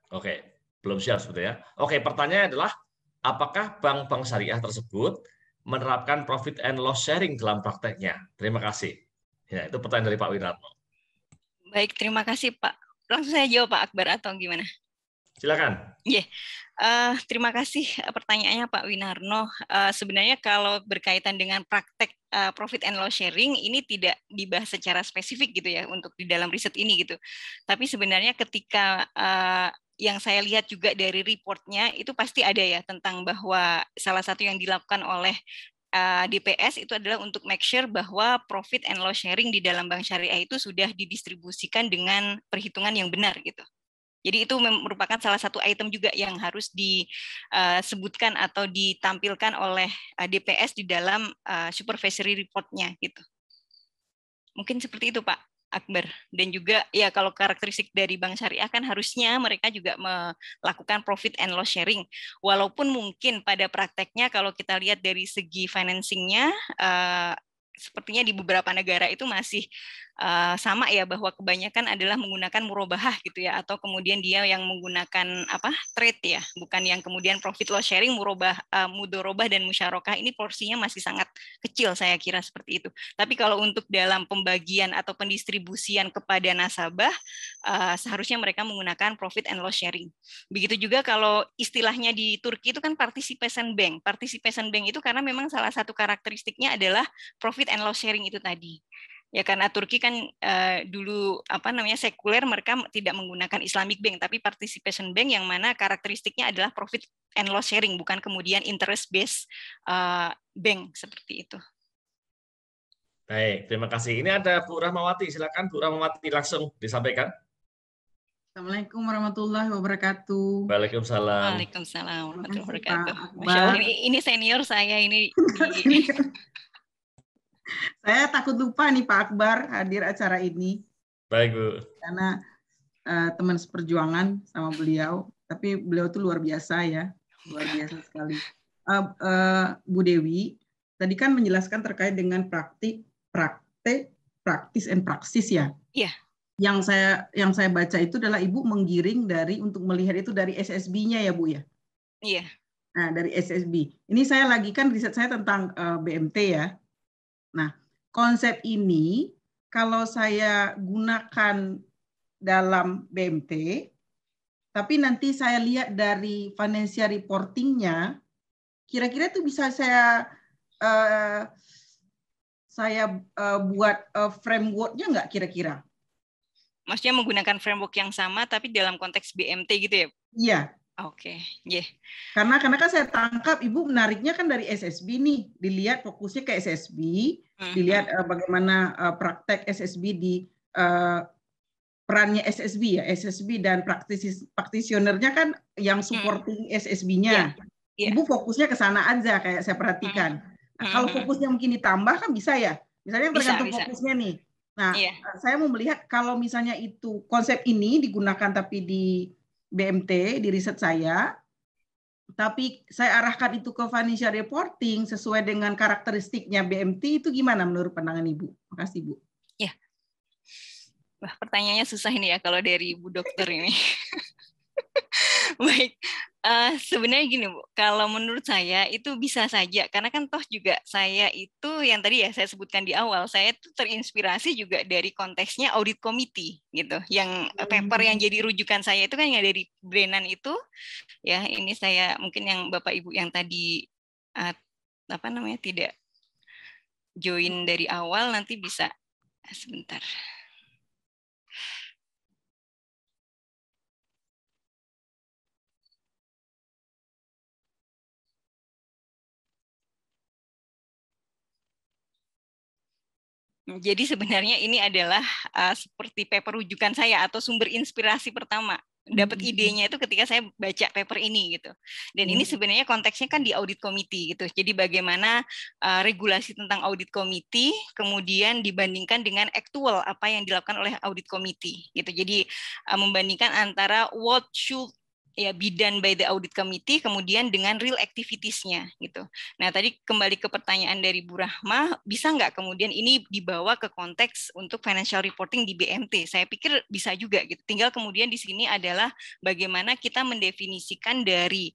Oke, belum siap sebetulnya. Oke, pertanyaannya adalah apakah bank-bank syariah tersebut menerapkan profit and loss sharing dalam prakteknya? Terima kasih. Ya, itu pertanyaan dari Pak Wiratno. Baik, terima kasih Pak. Langsung saya jawab Pak Akbar atau gimana? Silakan. Yeah. Terima kasih pertanyaannya Pak Winarno. Sebenarnya kalau berkaitan dengan praktek profit and loss sharing ini tidak dibahas secara spesifik gitu ya untuk di dalam riset ini gitu. Tapi sebenarnya ketika yang saya lihat juga dari reportnya itu pasti ada ya tentang bahwa salah satu yang dilakukan oleh DPS itu adalah untuk make sure bahwa profit and loss sharing di dalam bank syariah itu sudah didistribusikan dengan perhitungan yang benar gitu. Jadi itu merupakan salah satu item juga yang harus disebutkan atau ditampilkan oleh DPS di dalam supervisory report-nya gitu. Mungkin seperti itu Pak Akbar. Dan juga ya kalau karakteristik dari bank syariah kan harusnya mereka juga melakukan profit and loss sharing. Walaupun mungkin pada prakteknya kalau kita lihat dari segi financing-nya sepertinya di beberapa negara itu masih sama ya bahwa kebanyakan adalah menggunakan murabahah gitu ya atau kemudian dia yang menggunakan trade ya bukan yang kemudian profit loss sharing mudorobah dan musyarakah ini porsinya masih sangat kecil saya kira seperti itu. Tapi kalau untuk dalam pembagian atau pendistribusian kepada nasabah seharusnya mereka menggunakan profit and loss sharing. Begitu juga kalau istilahnya di Turki itu kan participation bank. Participation bank itu karena memang salah satu karakteristiknya adalah profit and loss sharing itu tadi. Ya karena Turki kan dulu sekuler mereka tidak menggunakan Islamic Bank tapi participation bank yang mana karakteristiknya adalah profit and loss sharing bukan kemudian interest based bank seperti itu. Baik, terima kasih. Ini ada Bu Rahmawati, silakan Bu Rahmawati langsung disampaikan. Assalamualaikum warahmatullahi wabarakatuh. Waalaikumsalam. Waalaikumsalam warahmatullahi wabarakatuh. Masya Allah, ini senior saya ini. Saya takut lupa nih Pak Akbar hadir acara ini. Baik Bu. Karena teman seperjuangan sama beliau, tapi beliau tuh luar biasa ya, luar biasa sekali. Bu Dewi tadi kan menjelaskan terkait dengan praktis and praksis ya. Iya. Yang saya baca itu adalah Ibu menggiring untuk melihat itu dari SSB-nya ya Bu ya. Iya. Nah dari SSB. Ini saya lagi kan riset saya tentang BMT ya. Nah, konsep ini kalau saya gunakan dalam BMT, tapi nanti saya lihat dari financial reporting-nya, kira-kira itu bisa saya buat framework-nya nggak kira-kira? Maksudnya menggunakan framework yang sama, tapi dalam konteks BMT gitu ya? Iya. Oke, yeah. Karena kan saya tangkap Ibu menariknya kan dari SSB nih, dilihat fokusnya ke SSB, dilihat bagaimana praktek SSB di perannya SSB ya, SSB dan practitionernya kan yang supporting SSB-nya. Yeah. Ibu fokusnya ke sana aja kayak saya perhatikan. Nah, kalau fokusnya mungkin ditambah kan bisa ya, misalnya tergantung fokusnya nih. Nah, saya mau melihat kalau misalnya itu konsep ini digunakan tapi di BMT di riset saya, tapi saya arahkan itu ke financial reporting sesuai dengan karakteristiknya BMT itu gimana menurut pandangan Ibu? Makasih Bu. Ya, wah pertanyaannya susah ini ya kalau dari Ibu Dokter ini. Baik, sebenarnya gini Bu, kalau menurut saya itu bisa saja, karena kan toh juga saya itu yang tadi ya saya sebutkan di awal, saya itu terinspirasi juga dari konteksnya audit committee gitu, yang paper yang jadi rujukan saya itu kan yang dari Brennan itu, ya ini saya mungkin yang Bapak Ibu yang tadi tidak join dari awal nanti bisa sebentar. Jadi sebenarnya ini adalah seperti paper rujukan saya atau sumber inspirasi pertama dapat idenya itu ketika saya baca paper ini gitu. Dan ini sebenarnya konteksnya kan di audit committee gitu. Jadi bagaimana regulasi tentang audit committee kemudian dibandingkan dengan actual apa yang dilakukan oleh audit committee gitu. Jadi membandingkan antara what should ya be done by the audit committee kemudian dengan real activities-nya gitu. Nah, tadi kembali ke pertanyaan dari Bu Rahma, bisa nggak kemudian ini dibawa ke konteks untuk financial reporting di BMT? Saya pikir bisa juga gitu. Tinggal kemudian di sini adalah bagaimana kita mendefinisikan dari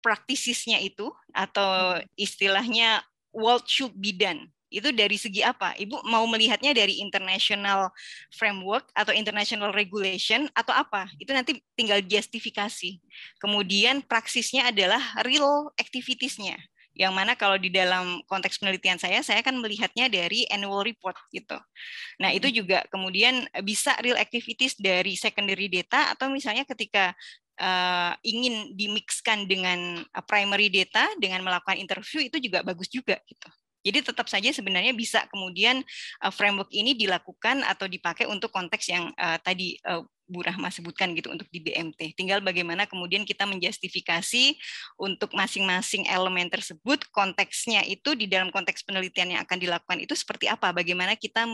practices-nya itu atau istilahnya what should be done. Itu dari segi apa? Ibu mau melihatnya dari international framework atau international regulation atau apa? Itu nanti tinggal justifikasi. Kemudian praksisnya adalah real activities-nya. Yang mana kalau di dalam konteks penelitian saya kan melihatnya dari annual report gitu. Nah, itu juga kemudian bisa real activities dari secondary data atau misalnya ketika ingin dimixkan dengan primary data dengan melakukan interview itu juga bagus juga gitu. Jadi tetap saja sebenarnya bisa kemudian framework ini dilakukan atau dipakai untuk konteks yang tadi Bu Rahma sebutkan gitu untuk di BMT. Tinggal bagaimana kemudian kita menjustifikasi untuk masing-masing elemen tersebut konteksnya itu di dalam konteks penelitian yang akan dilakukan itu seperti apa? Bagaimana kita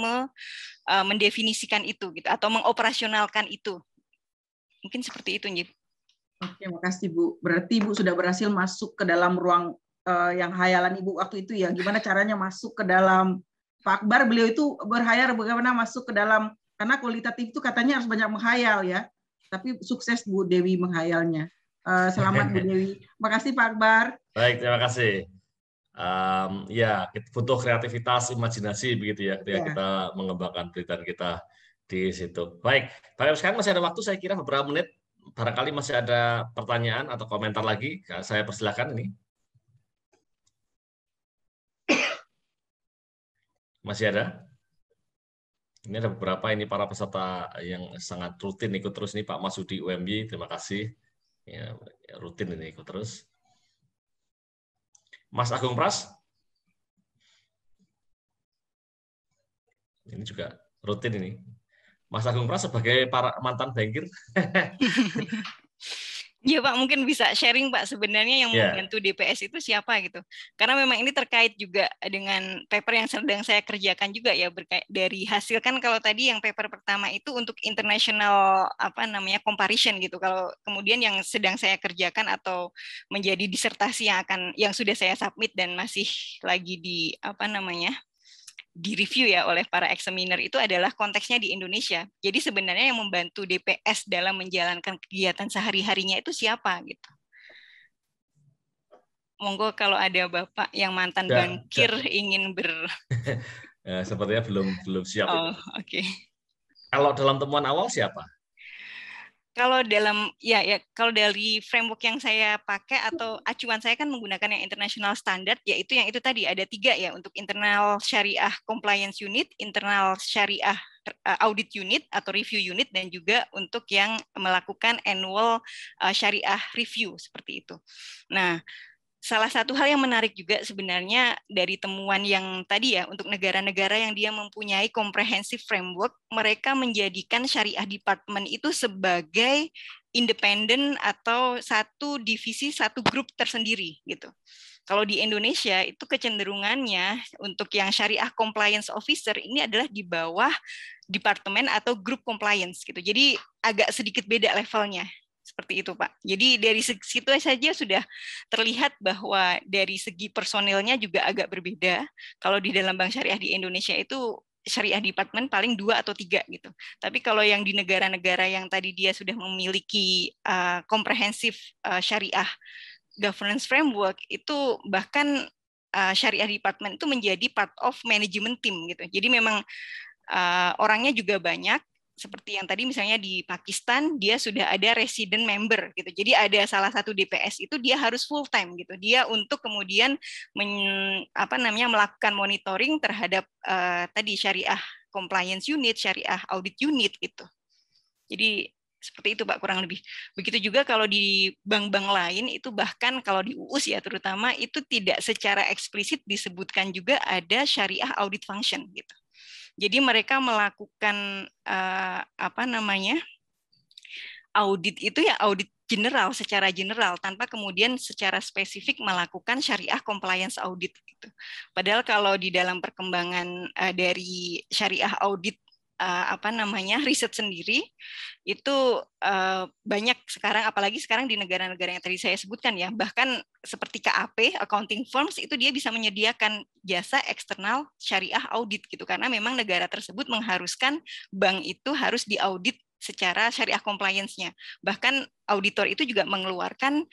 mendefinisikan itu gitu atau mengoperasionalkan itu. Mungkin seperti itu, Njib. Oke, makasih Bu. Berarti Ibu sudah berhasil masuk ke dalam ruang yang hayalan Ibu waktu itu ya. Gimana caranya masuk ke dalam Pak Akbar, beliau itu berhayal bagaimana masuk ke dalam, karena kualitatif itu katanya harus banyak menghayal ya. Tapi sukses Bu Dewi menghayalnya. Selamat Bu Dewi. Makasih Pak Akbar. Baik, terima kasih. Ya, butuh kreativitas, imajinasi begitu ya ketika kita mengembangkan penelitian kita di situ. Baik, Bapak sekarang masih ada waktu saya kira beberapa menit. Barangkali masih ada pertanyaan atau komentar lagi. Saya persilakan ini. Masih ada? Ini ada beberapa ini para peserta yang sangat rutin ikut terus nih Pak Masudi UMY, terima kasih. Ya, rutin ini ikut terus. Mas Agung Pras? Ini juga rutin ini. Mas Agung Pras sebagai para mantan bankir. Iya Pak, mungkin bisa sharing Pak sebenarnya yang membantu DPS itu siapa gitu. Karena memang ini terkait juga dengan paper yang sedang saya kerjakan juga ya, dari hasil kan kalau tadi yang paper pertama itu untuk international comparison gitu. Kalau kemudian yang sedang saya kerjakan atau menjadi disertasi yang sudah saya submit dan masih lagi di review ya oleh para examiner itu adalah konteksnya di Indonesia. Jadi sebenarnya yang membantu DPS dalam menjalankan kegiatan sehari-harinya itu siapa gitu. Monggo kalau ada Bapak yang mantan bankir ingin Sepertinya belum siap. Oh, oke. Kalau dalam temuan awal siapa? Kalau kalau dari framework yang saya pakai atau acuan saya kan menggunakan yang international standard, yaitu yang itu tadi ada 3 ya untuk internal syariah compliance unit, internal syariah audit unit atau review unit, dan juga untuk yang melakukan annual syariah review seperti itu. Nah, salah satu hal yang menarik juga sebenarnya dari temuan yang tadi ya, untuk negara-negara yang dia mempunyai comprehensive framework, mereka menjadikan syariah department itu sebagai independen atau satu divisi, satu grup tersendiri gitu. Kalau di Indonesia itu kecenderungannya untuk yang syariah compliance officer ini adalah di bawah departemen atau grup compliance gitu. Jadi agak sedikit beda levelnya. Seperti itu, Pak. Jadi dari situ saja sudah terlihat bahwa dari segi personilnya juga agak berbeda. Kalau di dalam Bank Syariah di Indonesia itu syariah department paling 2 atau 3 gitu. Tapi kalau yang di negara-negara yang tadi dia sudah memiliki komprehensif syariah governance framework, itu bahkan syariah department itu menjadi part of management team gitu. Jadi memang orangnya juga banyak. Seperti yang tadi misalnya di Pakistan dia sudah ada resident member gitu. Jadi ada salah satu DPS itu dia harus full time gitu. Dia untuk kemudian melakukan monitoring terhadap tadi syariah compliance unit, syariah audit unit gitu. Jadi seperti itu Pak kurang lebih. Begitu juga kalau di bank-bank lain itu bahkan kalau di UUS ya terutama itu tidak secara eksplisit disebutkan juga ada syariah audit function gitu. Jadi mereka melakukan audit itu ya audit general, secara general, tanpa kemudian secara spesifik melakukan syariah compliance audit gitu. Padahal kalau di dalam perkembangan dari syariah audit riset sendiri itu banyak sekarang, apalagi sekarang di negara-negara yang tadi saya sebutkan ya, bahkan seperti KAP accounting firms itu dia bisa menyediakan jasa eksternal syariah audit gitu, karena memang negara tersebut mengharuskan bank itu harus diaudit secara syariah compliance-nya. Bahkan auditor itu juga mengeluarkan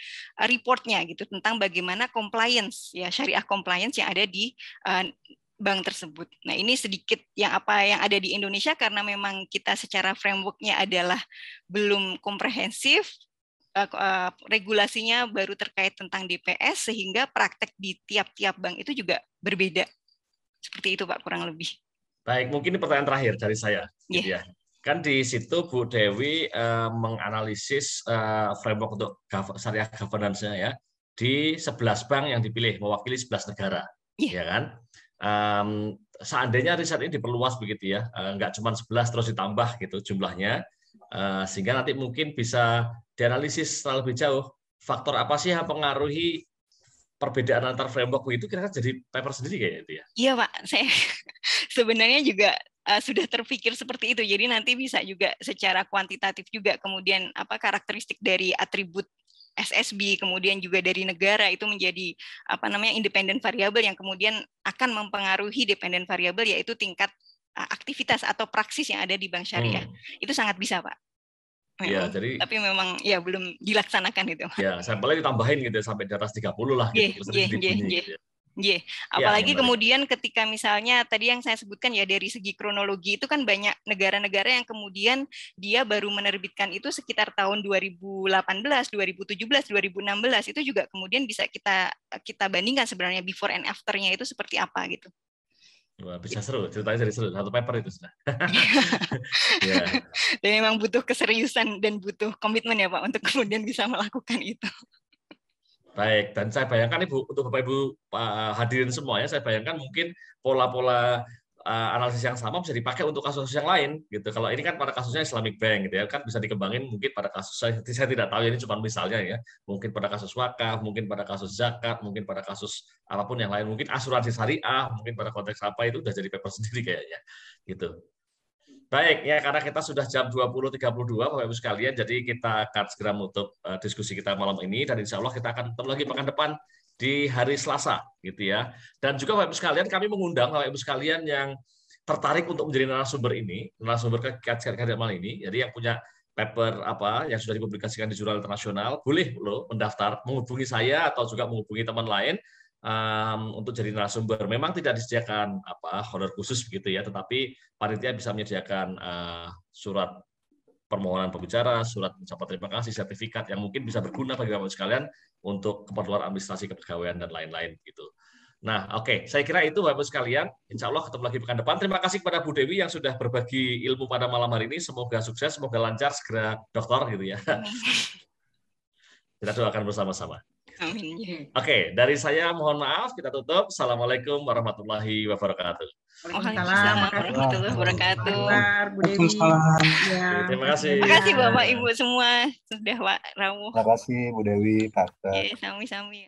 reportnya gitu tentang bagaimana compliance ya syariah compliance yang ada di bank tersebut. Nah, ini sedikit yang ada di Indonesia karena memang kita secara framework-nya adalah belum komprehensif, regulasinya baru terkait tentang DPS, sehingga praktek di tiap-tiap bank itu juga berbeda. Seperti itu Pak, kurang lebih. Baik, mungkin ini pertanyaan terakhir dari saya. Gitu ya. Kan di situ Bu Dewi menganalisis framework untuk syariah governance-nya ya di 11 bank yang dipilih mewakili 11 negara, ya kan? Seandainya riset ini diperluas begitu ya, nggak cuma 11 terus ditambah gitu jumlahnya, sehingga nanti mungkin bisa dianalisis secara lebih jauh faktor apa sih yang mempengaruhi perbedaan antar framework itu, kira-kira jadi paper sendiri kayak itu ya? Iya Pak, saya sebenarnya juga sudah terpikir seperti itu. Jadi nanti bisa juga secara kuantitatif juga kemudian karakteristik dari atribut SSB, kemudian juga dari negara itu menjadi independent variable yang kemudian akan mempengaruhi dependent variable, yaitu tingkat aktivitas atau praksis yang ada di bank syariah. Itu sangat bisa Pak. Ya, jadi, tapi memang ya belum dilaksanakan itu. Ya, sampelnya ditambahin gitu sampai di atas 30 lah gitu. Apalagi kemudian ketika misalnya tadi yang saya sebutkan ya, dari segi kronologi itu kan banyak negara-negara yang kemudian dia baru menerbitkan itu sekitar tahun 2018, 2017, 2016, itu juga kemudian bisa kita bandingkan sebenarnya before and after-nya itu seperti apa gitu. Wah, bisa seru, ceritanya jadi seru, satu paper itu sudah. Dan memang butuh keseriusan dan butuh komitmen ya Pak untuk kemudian bisa melakukan itu. Baik, dan saya bayangkan untuk Bapak Ibu hadirin semuanya, saya bayangkan mungkin pola-pola analisis yang sama bisa dipakai untuk kasus yang lain gitu. Kalau ini kan pada kasusnya Islamic Bank gitu ya, kan bisa dikembangin mungkin pada kasus saya tidak tahu ya, ini cuma misalnya ya, mungkin pada kasus wakaf, mungkin pada kasus zakat, mungkin pada kasus apapun yang lain, mungkin asuransi syariah, mungkin pada konteks apa, itu udah jadi paper sendiri kayaknya gitu. Baik, ya karena kita sudah jam 20.32 Bapak Ibu sekalian, jadi kita akan segera menutup diskusi kita malam ini, dan insya Allah kita akan ketemu lagi pekan depan di hari Selasa gitu ya. Dan juga Bapak Ibu sekalian, kami mengundang Bapak Ibu sekalian yang tertarik untuk menjadi narasumber ini, narasumber kajian malam ini, jadi yang punya paper yang sudah dipublikasikan di jurnal internasional, boleh loh mendaftar, menghubungi saya atau juga menghubungi teman lain untuk jadi narasumber. Memang tidak disediakan honor khusus begitu ya, tetapi panitia bisa menyediakan surat permohonan pembicara, surat ucapan terima kasih, sertifikat yang mungkin bisa berguna bagi Bapak sekalian untuk keperluan administrasi kepegawaian dan lain-lain gitu. Nah, oke, saya kira itu Bapak sekalian. Insya Allah ketemu lagi pekan depan. Terima kasih kepada Bu Dewi yang sudah berbagi ilmu pada malam hari ini. Semoga sukses, semoga lancar, segera doktor gitu ya. Kita doakan bersama-sama. Amin. Oke, dari saya mohon maaf, kita tutup. Assalamualaikum warahmatullahi wabarakatuh. Waalaikumsalam warahmatullahi wabarakatuh. Bu Dewi. Terima kasih. Terima kasih Bapak Ibu semua sudah Pak Rawuh. Terima kasih Bu Dewi, Pak. Sami-sami.